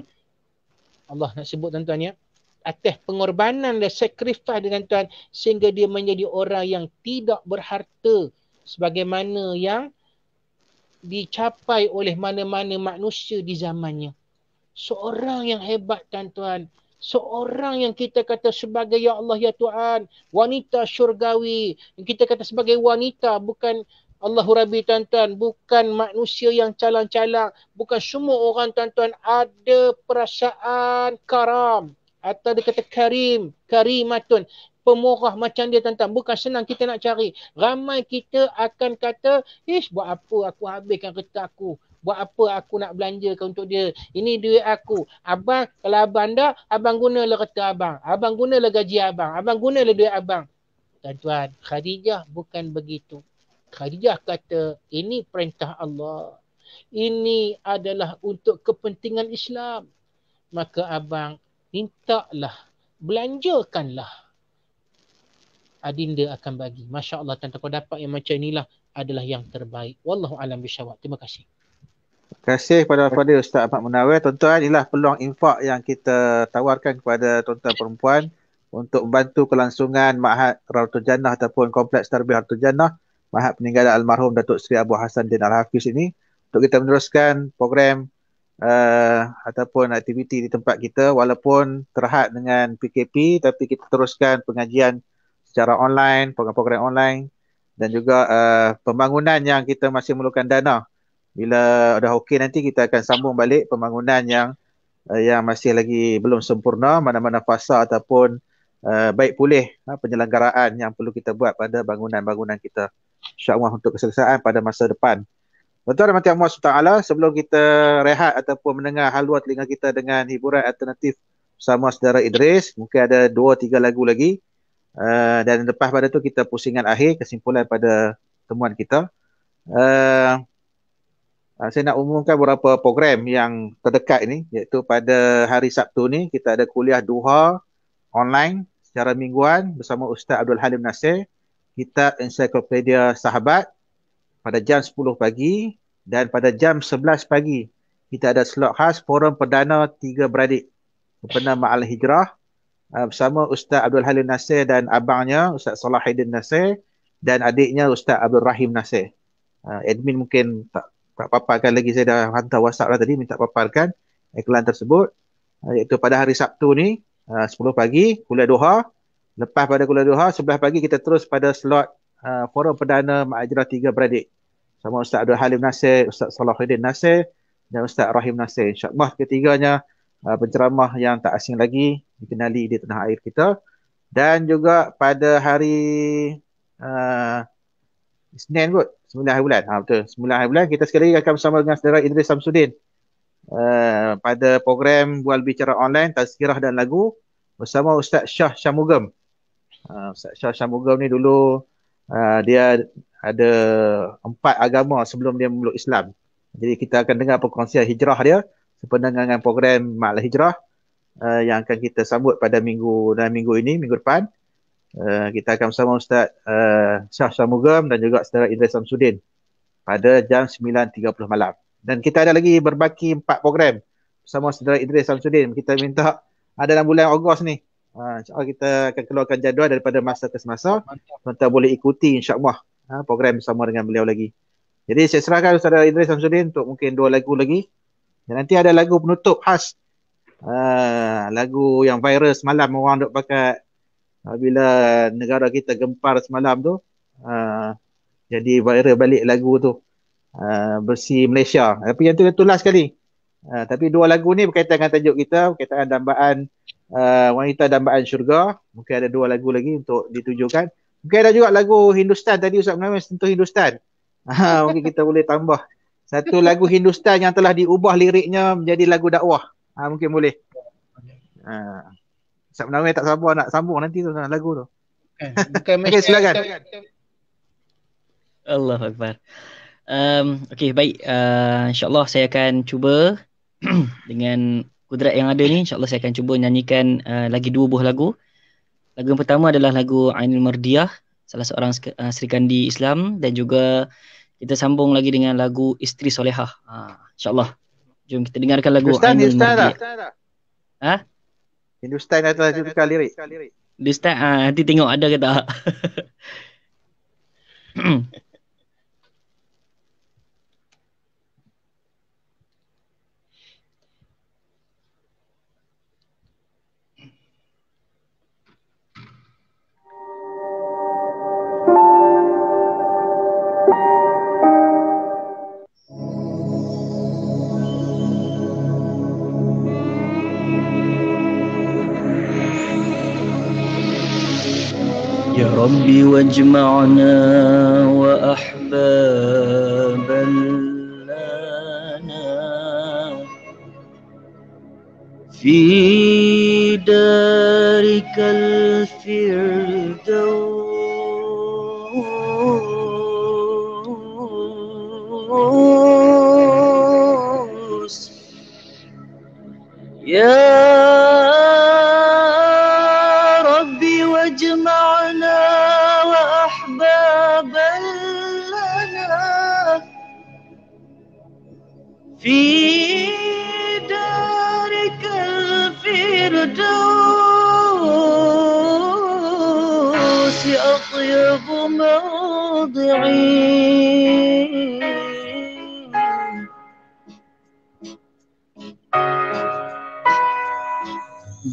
B: Allah nak sebut tuan-tuan ya, atas pengorbanan dan sacrifice dengan Tuhan, sehingga dia menjadi orang yang tidak berharta sebagaimana yang dicapai oleh mana-mana manusia di zamannya. Seorang yang hebat tuan-tuan, seorang yang kita kata sebagai ya Allah ya Tuhan, wanita syurgawi, yang kita kata sebagai wanita, bukan Allahu Rabbi tuan-tuan, bukan manusia yang calang-calang, bukan semua orang tuan-tuan ada perasaan karam atau dia kata karim, karimatun, pemurah macam dia tuan-tuan. Bukan senang kita nak cari. Ramai kita akan kata, buat apa aku habiskan kereta aku? Buat apa aku nak belanjakan untuk dia? Ini duit aku. Abang, kalau abang dah, abang gunalah kereta abang. Abang gunalah gaji abang. Abang gunalah duit abang. Tuan-tuan, Khadijah bukan begitu. Khadijah kata, ini perintah Allah. Ini adalah untuk kepentingan Islam. Maka abang, mintalah, belanjakanlah. Adinda akan bagi. Masya Allah, tuan-tuan, kalau dapat yang macam inilah adalah yang terbaik. Wallahu a'lam bishawab. Terima kasih.
A: Terima kasih kepada Ustaz Ahmad Munawir. Tuan-tuan, inilah peluang infak yang kita tawarkan kepada tuan-tuan perempuan untuk membantu kelangsungan Ma'had Rawdatul Jannah ataupun Kompleks Tarbiyah Rawdatul Jannah, Ma'had peninggalan almarhum Datuk Seri Abu Hassan Din Al-Hafiz ini, untuk kita meneruskan program ataupun aktiviti di tempat kita walaupun terhad dengan PKP, tapi kita teruskan pengajian secara online, program-program online, dan juga pembangunan yang kita masih memerlukan dana. Bila dah okey nanti kita akan sambung balik pembangunan yang masih lagi belum sempurna, mana-mana fasa ataupun baik pulih penyelenggaraan yang perlu kita buat pada bangunan-bangunan kita, insya-Allah untuk keselesaan pada masa depan. Tuan-tuan dan puan-puan Allah SWT, sebelum kita rehat ataupun mendengar halua telinga kita dengan hiburan alternatif bersama saudara Idris, mungkin ada 2-3 lagu lagi, dan lepas pada tu kita pusingan akhir, kesimpulan pada temuan kita. Saya nak umumkan beberapa program yang terdekat ini, iaitu pada hari Sabtu ni kita ada kuliah duha online secara mingguan bersama Ustaz Abdul Halim Nasir, kitab Ensiklopedia Sahabat, pada jam 10 pagi, dan pada jam 11 pagi kita ada slot khas forum perdana 3 beradik sempena Ma'al Hijrah bersama Ustaz Abdul Halim Nasir dan abangnya Ustaz Salahuddin Nasir dan adiknya Ustaz Abdul Rahim Nasir. Admin mungkin tak paparkan lagi, saya dah hantar WhatsApp lah tadi minta paparkan iklan tersebut, iaitu pada hari Sabtu ni 10 pagi kuliah duha. Lepas pada kuliah duha 11 pagi kita terus pada slot forum perdana Ma'al Hijrah 3 beradik sama Ustaz Abdul Halim Nasir, Ustaz Salahuddin Nasir dan Ustaz Rahim Nasir. InsyaAllah ketiganya penceramah yang tak asing lagi dikenali di tanah air kita. Dan juga pada hari Isnin kot, 9 hari bulan. Betul, 9 hari bulan kita sekali lagi akan bersama dengan saudara Idris Samsudin pada program Bual Bicara Online, Tazkirah dan Lagu bersama Ustaz Shah Syamugam. Ustaz Shah Syamugam ni dulu dia ada 4 agama sebelum dia memeluk Islam. Jadi kita akan dengar perkongsian hijrah dia sempena dengan program Ma'al Hijrah yang akan kita sambut pada minggu ini, minggu depan. Kita akan bersama Ustaz Shah Syamugam dan juga saudara Idris Samsudin pada jam 9.30 malam. Dan kita ada lagi berbaki 4 program bersama saudara Idris Samsudin. Kita minta dalam bulan Ogos ni, insyaAllah kita akan keluarkan jadual daripada masa ke semasa. Tuan-tuan boleh ikuti insyaAllah program bersama dengan beliau lagi. Jadi saya serahkan saudara Idris Samsudin untuk mungkin 2 lagu lagi. Dan nanti ada lagu penutup khas, lagu yang viral semalam orang duk pakai Bila negara kita gempar semalam tu, jadi viral balik lagu tu, Bersih Malaysia. Tapi yang tu last sekali. Tapi dua lagu ni berkaitan dengan tajuk kita, berkaitan dengan dambaan wanita dambaan syurga. Mungkin ada dua lagu lagi untuk ditujukan. Mungkin ada juga lagu Hindustan tadi Ustaz Munawir sentuh Hindustan. Mungkin kita boleh tambah satu lagu Hindustan yang telah diubah liriknya menjadi lagu dakwah. Mungkin boleh. Ustaz Munawir tak sabar nak sambung nanti tu lagu tu.
B: Bukan
A: Okey, silakan.
C: Allahu Akbar. Okey, baik. InsyaAllah saya akan cuba dengan kudrat yang ada ni, insyaAllah saya akan cuba nyanyikan lagi dua buah lagu. Lagu yang pertama adalah lagu Ainul Mardiah, salah seorang serikandi Islam, dan juga kita sambung lagi dengan lagu Isteri Solehah. InsyaAllah. Jom kita dengarkan lagu Ainul Mardiah.
A: Hindustan adalah tukar lirik.
C: Hindustan, nanti tengok ada ke tak. يا ربي واجمعنا وأحبابا لنا في دارك الفردوس يا ربي واجمعنا وأحبابا لنا في دارك الفردوس أطيب موضعي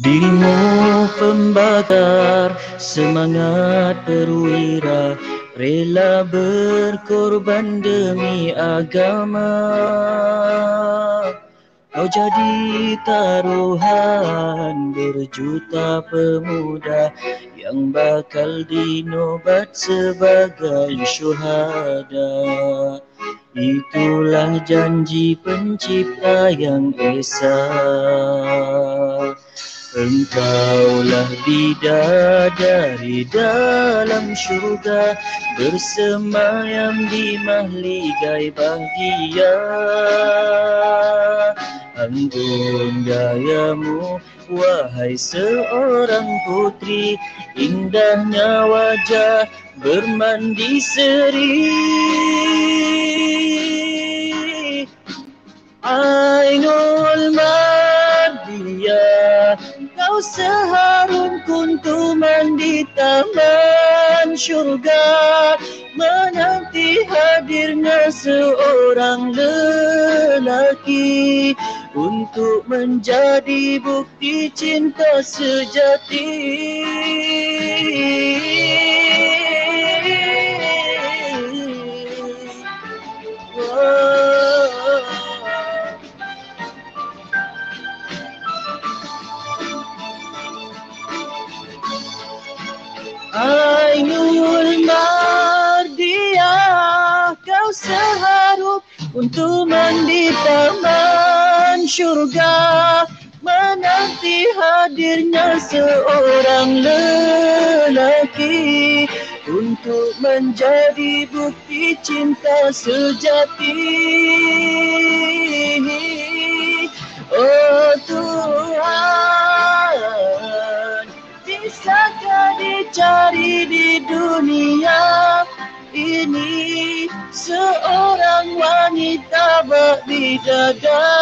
C: Dirimu pembakar semangat perwira, rela berkorban demi agama. Kau jadi taruhan berjuta pemuda yang bakal dinobat sebagai syuhada. Itulah janji pencipta yang esa. Engkaulah bidadari dalam syurga, bersemayam di mahligai bahagia. Anggun gayamu wahai seorang putri, indahnya wajah bermandi seri. Ainul Mardiah, kau seharum kuntuman di taman syurga, menanti hadirnya seorang lelaki untuk menjadi bukti cinta sejati. Ainul Mardiah, kau seharum kuntuman di taman syurga, menanti hadirnya seorang lelaki untuk menjadi bukti cinta sejati. Oh Tuhan, bisakah dicari di dunia ini seorang wanita bidadari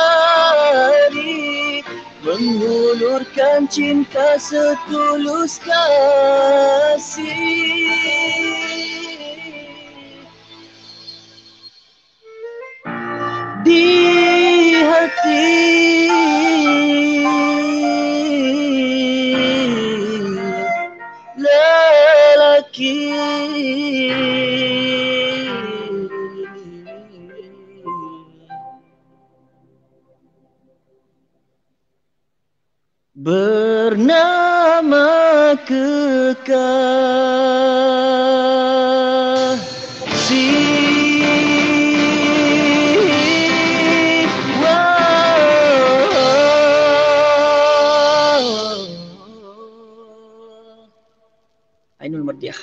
C: mengulurkan cinta setulus kasih di hati. bernama kekasih. Ainul Mardiah.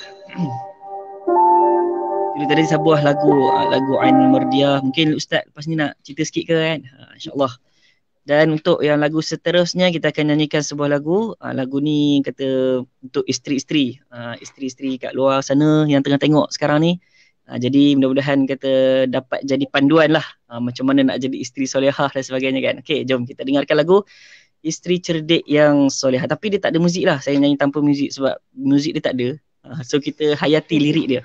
C: Itu tadi sebuah lagu Ainul Mardiah. Mungkin Ustaz lepas ni nak cerita sikit ke kan? InsyaAllah. Dan untuk yang lagu seterusnya kita akan nyanyikan sebuah lagu. Lagu ni kata untuk isteri-isteri. Isteri-isteri kat luar sana yang tengah tengok sekarang ni. Jadi mudah-mudahan kata dapat jadi panduan lah. Macam mana nak jadi isteri solehah dan sebagainya kan. Okey, jom kita dengarkan lagu Isteri Cerdik yang Solehah. Tapi dia tak ada muzik lah. Saya nyanyi tanpa muzik sebab muzik dia tak ada. So kita hayati lirik dia.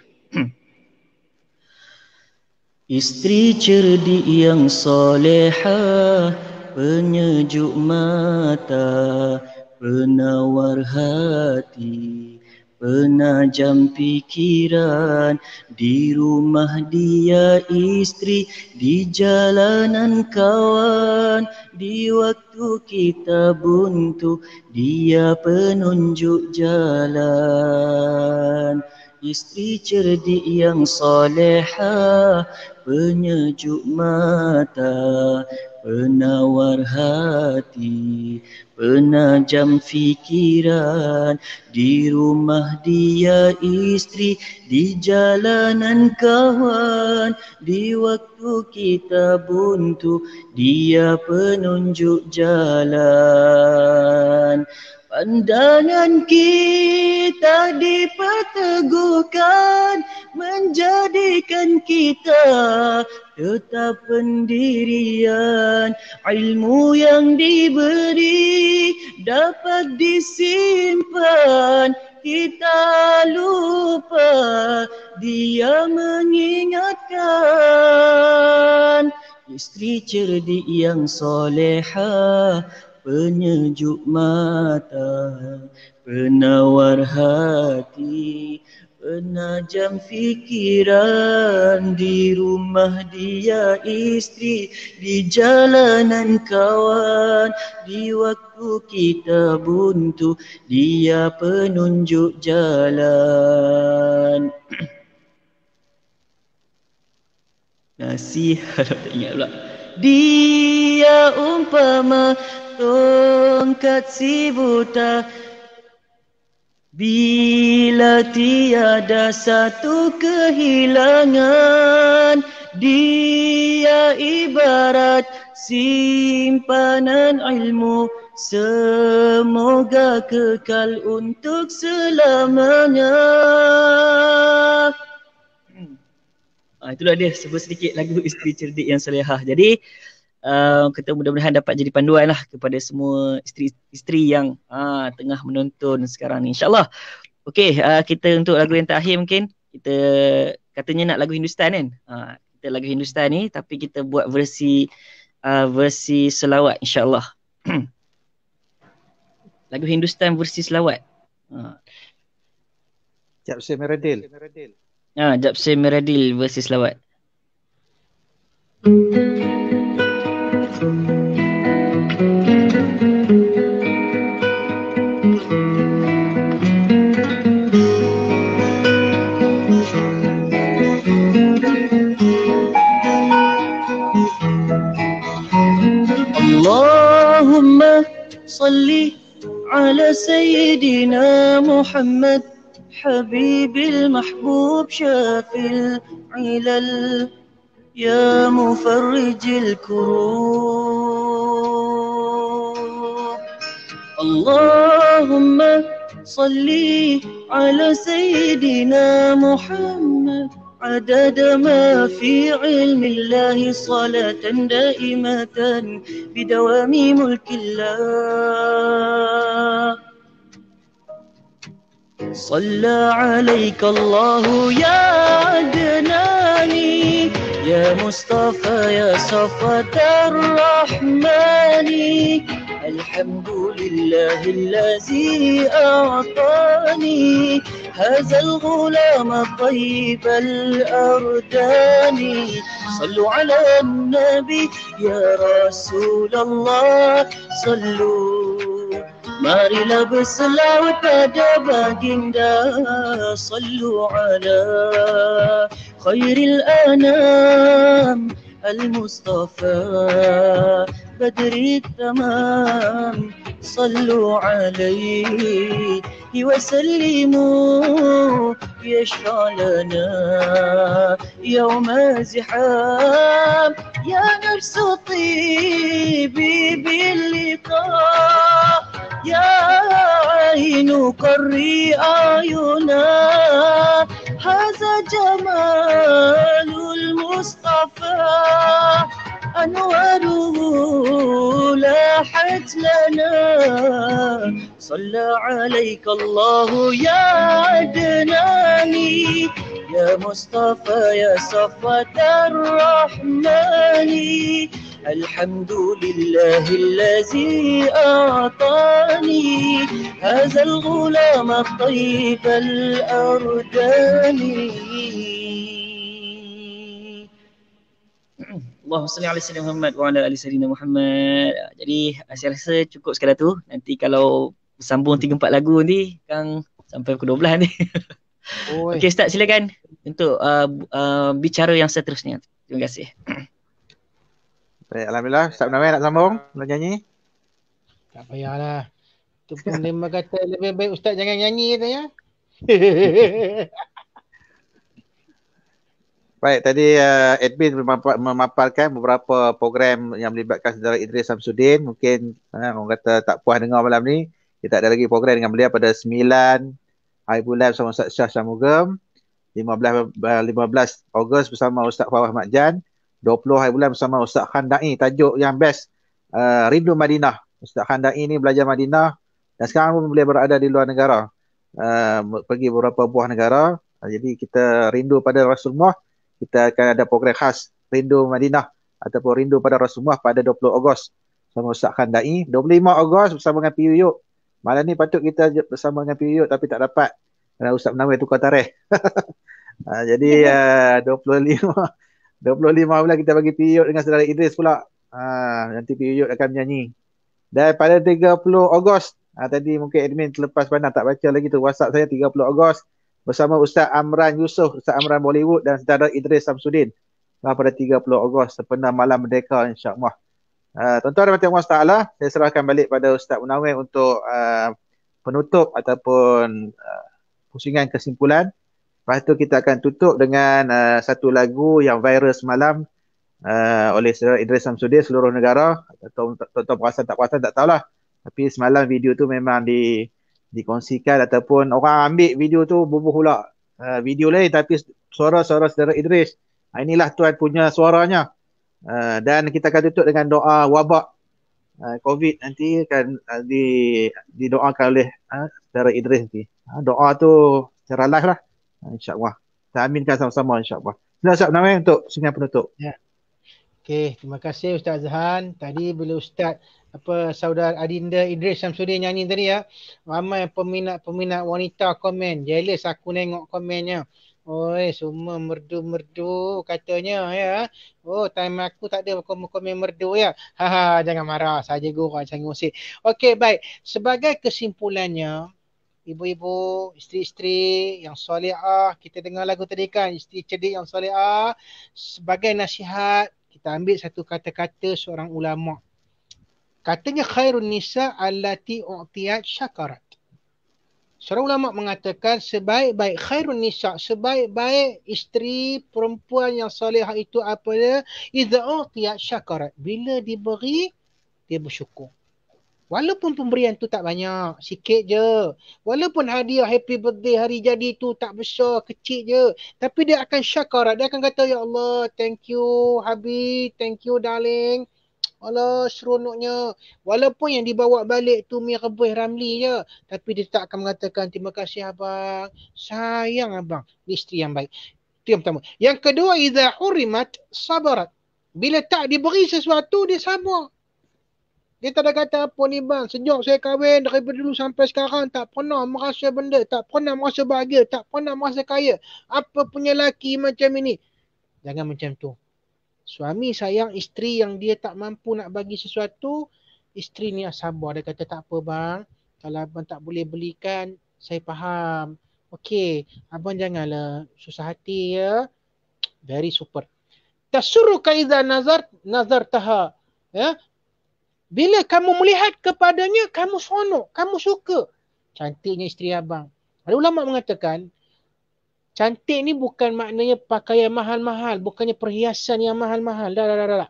C: Isteri cerdik yang solehah, penyejuk mata, penawar hati, penajam pikiran. Di rumah dia istri, di jalanan kawan. Di waktu kita buntu, dia penunjuk jalan. Isteri cerdik yang solehah, penyejuk mata, penawar hati, penajam fikiran. Di rumah dia istri, di jalanan kawan. Di waktu kita buntu, dia penunjuk jalan. Pandangan kita diperteguhkan, menjadikan kita tetap pendirian. Ilmu yang diberi dapat disimpan, kita lupa dia mengingatkan. Isteri cerdik yang solehah, penyejuk mata, penawar hati, penajam fikiran. Di rumah dia istri, di jalanan kawan. Di waktu kita buntu, dia penunjuk jalan. Nasihat tak ingat pula. Dia umpama tongkat si buta, bila tiada satu kehilangan. Dia ibarat simpanan ilmu, semoga kekal untuk selamanya. Itulah dia sebut sedikit lagu Isteri Cerdik yang Solehah. Jadi kita mudah-mudahan dapat jadi panduan lah kepada semua isteri-isteri yang tengah menonton sekarang ni, insyaAllah. Okey, kita untuk lagu yang terakhir mungkin kita katanya nak lagu Hindustan kan. Kita lagu Hindustan ni tapi kita buat versi selawat, insyaAllah. Lagu Hindustan versi selawat.
A: Jab se meradil.
C: Jab se meradil versi selawat. Allahumma salli ala Sayyidina Muhammad Habibil Mahbub Syafil Ilal Ya Mufarrijil Kurub. Allahumma salli ala Sayyidina Muhammad عدد ما في علم الله صلاة دائمة بدوام ملك الله. صلى عليك الله يا عدناني يا مصطفى يا صفوة الرحمن. الحمد لله الذي أعطاني هذا الغلام الطيب الأردان. صلوا على النبي يا رسول الله صلوا Marilah berselawat pada baginda, sallu ala khairil anam al-Mustafa badri tamam, sallu alaihi وسلموا يشفع لنا يوم زحام يا نفس طيبي باللقاء يا عين قري أعينا هذا جمال المصطفى أنواره لاحت لنا صلى عليك الله يا عدناني يا مصطفى يا صفوة الرحمن الحمد لله الذي أعطاني هذا الغلام الطيب الأرداني. Allahumma salli ala sayyidina Muhammad wa ala ali sayyidina Muhammad. Jadi saya rasa cukup sekadar tu. Nanti kalau sambung 3-4 lagu ni Kang sampai pukul 12 ni. Okey Ustaz, silakan untuk bicara yang seterusnya. Terima kasih.
A: Baik, alhamdulillah. Ustaz Munawir nak sambung? Nak nyanyi?
B: Tak payahlah. Tu pun memang kata lebih baik Ustaz jangan nyanyi katanya.
A: Baik, tadi admin memaparkan beberapa program yang melibatkan saudara Idris Samsudin. Mungkin orang kata tak puas dengar malam ni. Kita ada lagi program dengan beliau pada 9 hari bulan bersama Ustaz Syah Syamugam. 15 Ogos bersama Ustaz Fawah Makjan. 20 hari bulan bersama Ustaz Khan Da'i. Tajuk yang best, Rindu Madinah. Ustaz Khan Da'i ni belajar Madinah dan sekarang pun boleh berada di luar negara. Pergi beberapa buah negara. Jadi kita rindu pada Rasulullah. Kita akan ada program khas Rindu Madinah ataupun Rindu pada Rasulullah pada 20 Ogos bersama Ustaz Khan Da'i. 25 Ogos bersama dengan Piyuyuk. Malam ni patut kita bersama dengan Piyuyuk tapi tak dapat kerana Ustaz Munawir tukar tarikh. Jadi 25 bulan kita bagi Piyuyuk dengan saudara Idris pula. Nanti Piyuyuk akan menyanyi. Dan pada 30 Ogos, tadi mungkin admin terlepas pandang tak baca lagi tu WhatsApp saya, 30 Ogos bersama Ustaz Amran Yusof, Ustaz Amran Bollywood dan saudara Idris Samsudin pada 30 Ogos sepenuh malam merdeka insya-Allah. Tuan-tuan dan puan-puan taala, saya serahkan balik pada Ustaz Munawir untuk penutup ataupun pusingan kesimpulan. Lepas tu kita akan tutup dengan satu lagu yang viral semalam oleh saudara Idris Samsudin seluruh negara. Tuan-tuan perasan tak perasan tak tahulah. Tapi semalam video tu memang dikongsikan ataupun orang ambil video tu bubuh pula video lain tapi suara-suara saudara Idris. Inilah Tuhan punya suaranya. Dan kita akan tutup dengan doa wabak COVID nanti akan didoakan oleh saudara Idris nanti. Doa tu secara live lah, insya-Allah. Kita aminkan sama-sama insya-Allah. Ustaz Munawir untuk pusingan penutup.
B: Ya. Okey, terima kasih Ustaz Zahan. Tadi bila Ustaz saudara Adinda Idris Samsudin nyanyi tadi ya, ramai peminat wanita komen, jealous aku nengok komennya. Oi, semua merdu-merdu katanya ya. Oh, time aku tak ada komen merdu ya. Haha, jangan marah saja gua jangan ngusik. Okey, baik. Sebagai kesimpulannya, ibu-ibu, isteri-isteri yang solehah, kita dengar lagu tadi kan, isteri cerdik yang solehah, sebagai nasihat, kita ambil satu kata-kata seorang ulama. Katanya khairun nisa allati u'tiyat syakarat. Seorang ulama mengatakan sebaik-baik khairun nisa, sebaik-baik isteri perempuan yang solehah itu apa dia? Idza u'tiyat syakarat. Bila diberi, dia bersyukur. Walaupun pemberian tu tak banyak, sikit je. Walaupun hadiah happy birthday hari jadi tu tak besar, kecil je. Tapi dia akan syakarat. Dia akan kata, ya Allah, thank you Habib, thank you darling. Allah seronoknya. Walaupun yang dibawa balik tu mi rebus ramli je. Tapi dia tak akan mengatakan terima kasih abang. Sayang abang. Ini isteri yang baik. Itu yang pertama. Yang kedua, idza hurimat sabarat. Bila tak diberi sesuatu, dia sabar. Dia tak ada kata apa ni bang. Sejak saya kahwin daripada dulu sampai sekarang tak pernah merasa benda. Tak pernah merasa bahagia. Tak pernah merasa kaya. Apa punya laki macam ini. Jangan macam tu. Suami sayang isteri yang dia tak mampu nak bagi sesuatu, isteri ni sabar. Dia kata tak apa bang, Kalau abang tak boleh belikan, saya faham. Okey, abang janganlah susah hati ya. Very super. Tasurruka idza nazartaha. Ya. Bila kamu melihat kepadanya, kamu seronok, kamu suka. Cantiknya isteri abang. Ada ulama mengatakan, cantik ni bukan maknanya pakaian mahal-mahal, bukannya perhiasan yang mahal-mahal. Dah.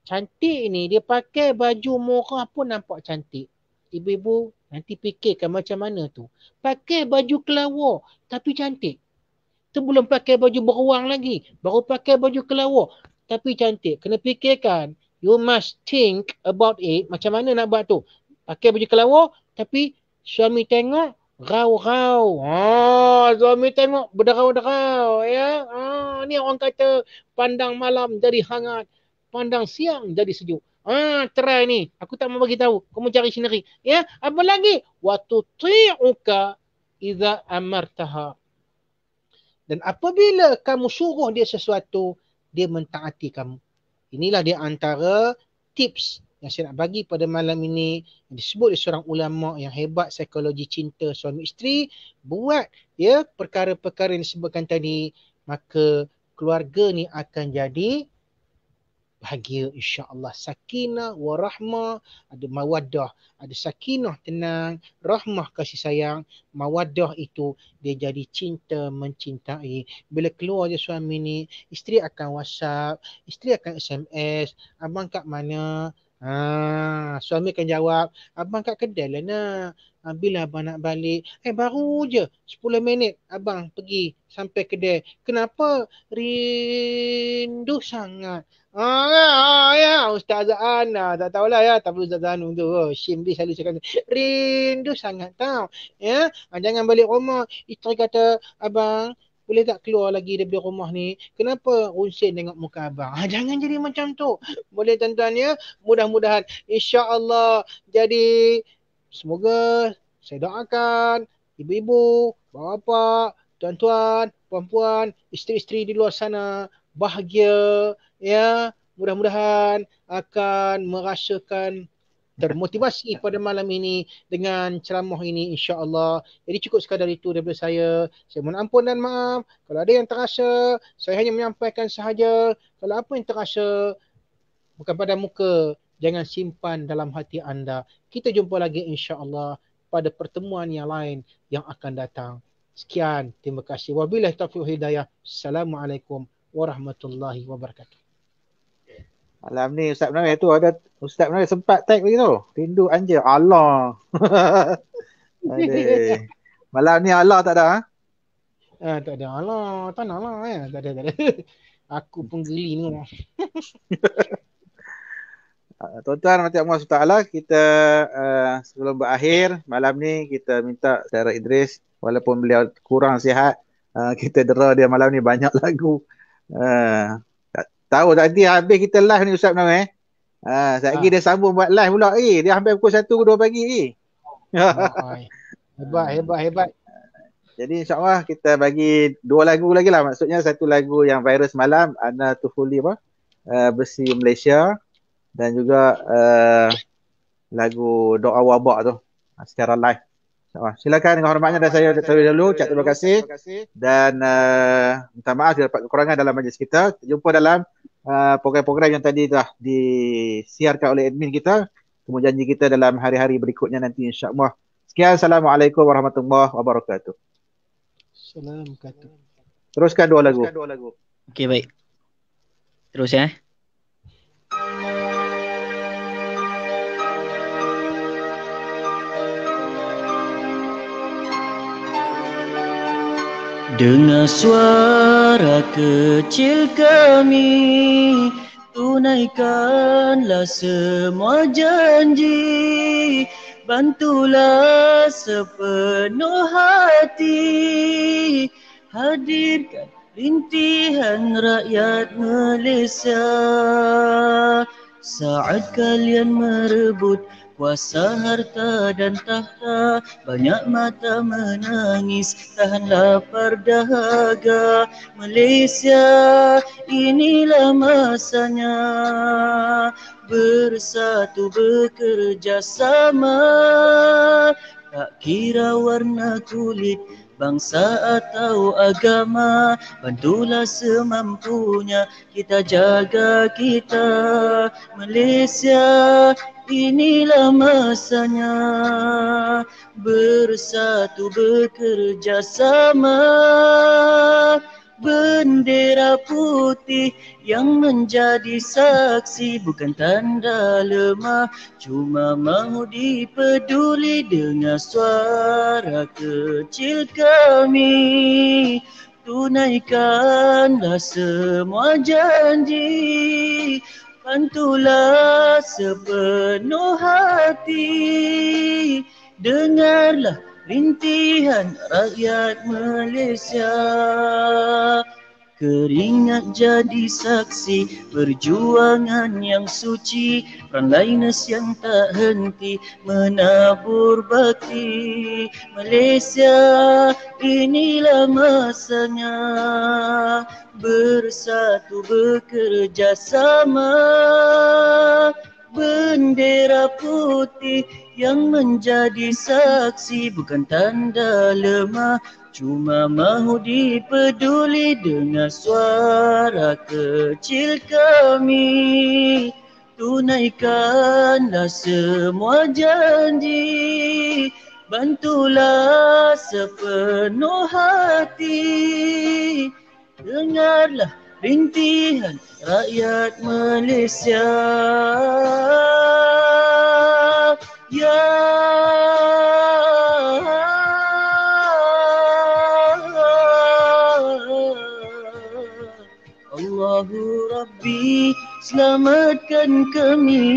B: Cantik ni dia pakai baju murah pun nampak cantik. Ibu-ibu nanti fikirkan macam mana tu. Pakai baju kelawar tapi cantik. Tu belum pakai baju beruang lagi. Baru pakai baju kelawar tapi cantik. Kena fikirkan. You must think about it. Macam mana nak buat tu. Pakai baju kelawar tapi suami tengok rau-rau. Suami tengok berderau-derau. Ya? Ni orang kata pandang malam jadi hangat. Pandang siang jadi sejuk. Try ni. Aku tak mau bagi tahu. Kamu cari sendiri. Ya, apa lagi? Wa tuti'uka idza amartaha. Dan apabila kamu suruh dia sesuatu, dia mentaati kamu. Inilah dia antara tips yang saya nak bagi pada malam ini, yang disebut oleh seorang ulama yang hebat psikologi cinta suami isteri. Buat ya perkara-perkara yang disebutkan tadi, maka keluarga ni akan jadi bahagia insya-Allah. Sakinah wa rahmah, ada mawaddah, ada sakinah tenang, rahmah kasih sayang, mawaddah itu dia jadi cinta mencintai. Bila keluar je suami ni, isteri akan WhatsApp, isteri akan SMS, abang kat mana? Suami akan jawab, abang kat kedai lah nak. Bila abang nak balik? Baru je 10 minit abang pergi sampai kedai. Kenapa? Rindu sangat. Ya, Ustazah Ana. Tak tahulah ya, tapi Ustazah Anu tu. Syim dia selalu cakap, rindu sangat tau. Ya, jangan balik rumah. Isteri kata, abang, boleh tak keluar lagi daripada rumah ni? Kenapa Unsin tengok muka abang? Jangan jadi macam tu. Boleh tuan-tuan ya? Mudah-mudahan. InsyaAllah. Jadi, semoga saya doakan ibu-ibu, bapa, tuan-tuan, puan-puan, isteri-isteri di luar sana bahagia, ya, mudah-mudahan akan merasakan termotivasi pada malam ini dengan ceramah ini insya-Allah. Jadi cukup sekadar itu daripada saya. Saya mohon ampun dan maaf kalau ada yang terasa. Saya hanya menyampaikan sahaja. Kalau apa yang terasa bukan pada muka, jangan simpan dalam hati anda. Kita jumpa lagi insya-Allah pada pertemuan yang lain yang akan datang. Sekian, terima kasih. Wabillahi taufiq hidayah. Assalamualaikum warahmatullahi wabarakatuh.
A: Malam ni Ustaz Munawir tu ada, Ustaz Munawir sempat tag lagi tu. Rindu anja. Allah. Aduh. Malam ni Allah tak ada.
B: Tak ada Allah. Tak nak lah. Ya. Tak ada. Aku pun geli ni.
A: Tuan-tuan Rahmati Allah SWT, kita sebelum berakhir malam ni kita minta Saudara Idris, walaupun beliau kurang sihat, kita dera dia malam ni banyak lagu. Tahu tadi habis kita live ni Ustaz Munawir. Sekejap lagi dia sambung buat live pula. Dia hampir pukul 1 ke 2 pagi. Hebat. Jadi insyaAllah kita bagi 2 lagu lagi lah. Maksudnya satu lagu yang virus malam, Ana Tufuli Besi Malaysia, dan juga lagu Doa Wabak tu secara live. Silakan dengan hormatnya, dan saya dulu ucap terima kasih dan minta maaf jika dapat kekurangan dalam majlis kita. Jumpa dalam program-program yang tadi telah disiarkan oleh admin kita. Kemudian janji kita dalam hari-hari berikutnya nanti insya-Allah. Sekian, Assalamualaikum warahmatullahi wabarakatuh.
B: Assalamualaikum.
A: Teruskan 2 lagu.
C: Okey, baik. Terus ya. Dengar suara kecil kami, tunaikanlah semua janji, bantulah sepenuh hati, hadirkan rintihan rakyat Malaysia. Saat kalian merebut kuasa, harta dan tahta, banyak mata menangis, tahan lapar dahaga. Malaysia, inilah masanya, bersatu bekerja sama, tak kira warna kulit, bangsa atau agama. Bantulah semampunya kita jaga kita Malaysia. Inilah masanya bersatu bekerja sama. Bendera putih yang menjadi saksi bukan tanda lemah, cuma mahu dipeduli dengan suara kecil kami. Tunaikanlah semua janji, bantulah sepenuh hati. Dengarlah rintihan rakyat Malaysia. Keringat jadi saksi perjuangan yang suci, frontliners yang tak henti menabur bakti. Malaysia, inilah masanya bersatu bekerja sama. Bendera putih yang menjadi saksi bukan tanda lemah, cuma mahu dipeduli dengan suara kecil kami. Tunaikanlah semua janji, bantulah sepenuh hati. Dengarlah rintihan rakyat Malaysia. Ya Allahu Rabbi, selamatkan kami.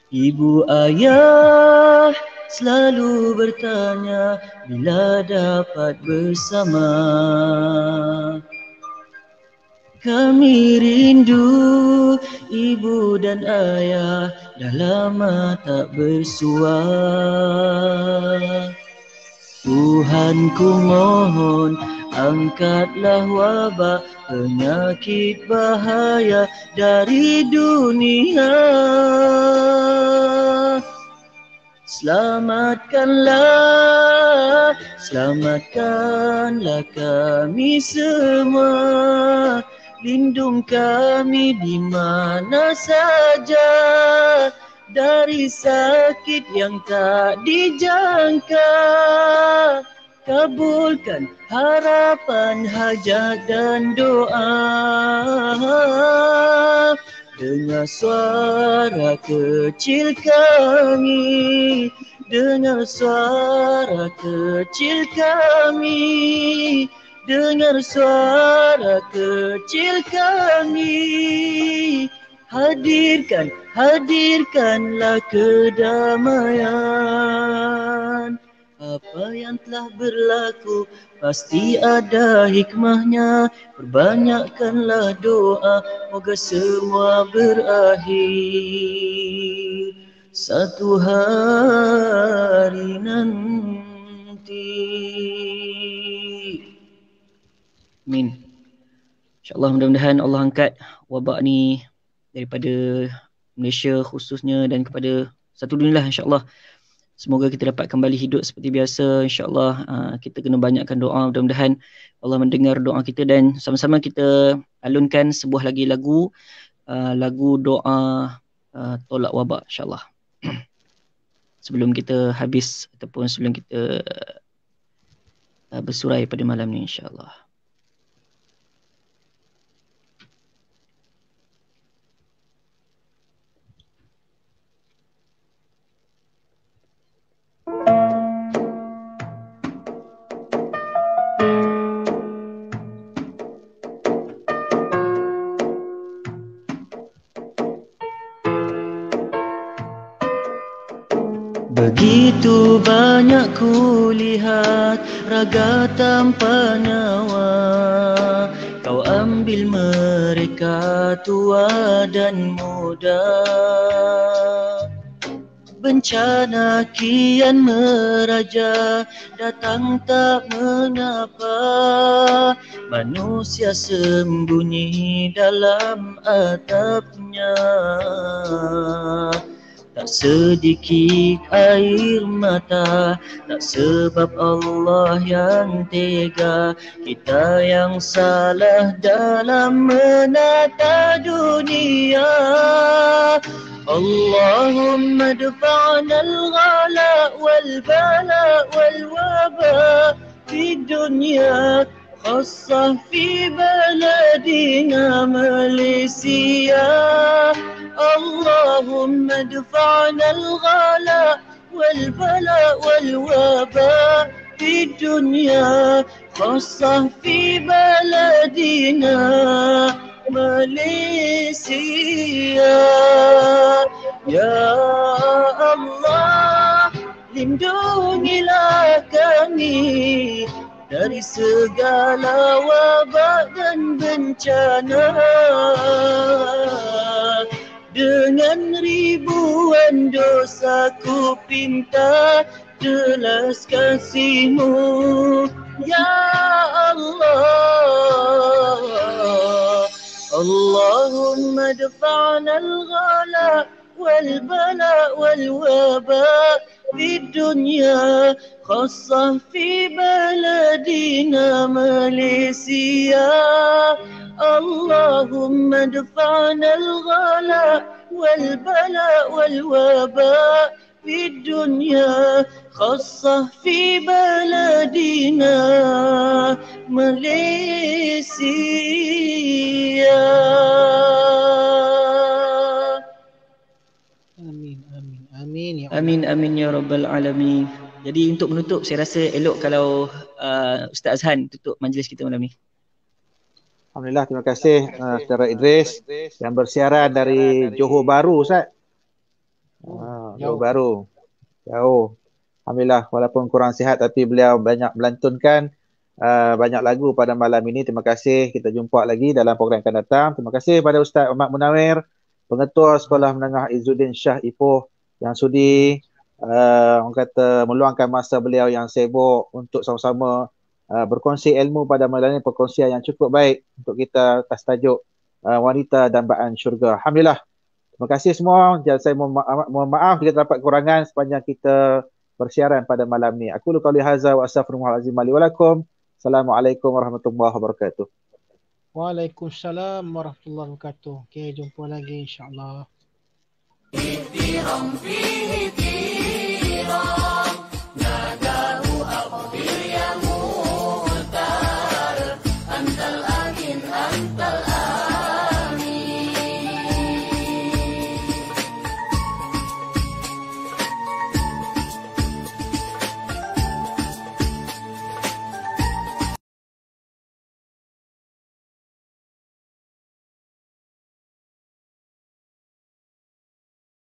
C: Ibu ayah selalu bertanya bila dapat bersama. Kami rindu ibu dan ayah, dah lama tak bersua. Tuhan ku mohon, angkatlah wabak penyakit bahaya dari dunia. Selamatkanlah kami semua. Lindung kami di mana saja dari sakit yang tak dijangka. Kabulkan harapan, hajat dan doa. Dengar suara kecil kami, dengar suara kecil kami, dengar suara kecil kami. Hadirkanlah kedamaian. Apa yang telah berlaku pasti ada hikmahnya. Perbanyakkanlah doa, moga semua berakhir satu hari nanti. Amin. InsyaAllah mudah-mudahan Allah angkat wabak ni daripada Malaysia khususnya dan kepada satu dunia lah, insyaAllah. Semoga kita dapat kembali hidup seperti biasa, insyaAllah. Kita kena banyakkan doa, mudah-mudahan Allah mendengar doa kita, dan sama-sama kita alunkan sebuah lagi lagu, lagu doa tolak wabak, insyaAllah. Sebelum kita habis ataupun sebelum kita bersurai pada malam ni, insyaAllah. Begitu banyak kulihat raga tanpa nyawa, kau ambil mereka tua dan muda. bencana kian meraja, datang tak mengapa, manusia sembunyi dalam atapnya. Tak sedikit air mata, tak sebab Allah yang tega, kita yang salah dalam menata dunia. Allahumma dfa'na al-ghala wal-bala wal-waba fi dunya, khassah fi baladina Malaysia. Allahumma dfa'na al-ghala wal-bala wal-waba fi dunya, khassah fi baladina Malaysia. Ya Allah, lindungilah kami dari segala wabak dan bencana. Dengan ribuan dosa ku pinta telas kasih-Mu, Ya Allah. Allahumma dfa'na al-ghala wal-bala wal-waba fi dunya, khassah fi baladina Malaysia. Allahumma dfa'na al-ghala wal-bala wal-waba fi dunya, khassah fi baladina Malaysia.
B: Amin, amin, amin ya Allah.
C: Amin, amin ya rabbal alamin. Jadi untuk menutup, saya rasa elok kalau Ustaz Azhan tutup majlis kita malam ni.
A: Alhamdulillah, terima kasih Saudara Idris yang bersiaran dari Johor Bahru, Ustaz. Johor Bahru. Jauh. Alhamdulillah, walaupun kurang sihat tapi beliau banyak melantunkan banyak lagu pada malam ini. Terima kasih. Kita jumpa lagi dalam program yang akan datang. Terima kasih pada Ustaz Ahmad Munawir, Pengetua Sekolah Menengah Izzuddin Shah Ipoh, yang sudi orang kata meluangkan masa beliau yang sibuk untuk sama-sama berkongsi ilmu pada malam ini, perkongsian yang cukup baik untuk kita atas tajuk wanita dambaan syurga. Alhamdulillah. Terima kasih semua. Saya mohon maaf jika terdapat kekurangan sepanjang kita bersiaran pada malam ni. Aku lu qauli hadza wa astaghfirullahalazim li wa lakum. Assalamualaikum warahmatullahi wabarakatuh.
B: Waalaikumsalam warahmatullahi wabarakatuh. Okey, jumpa lagi insya-Allah.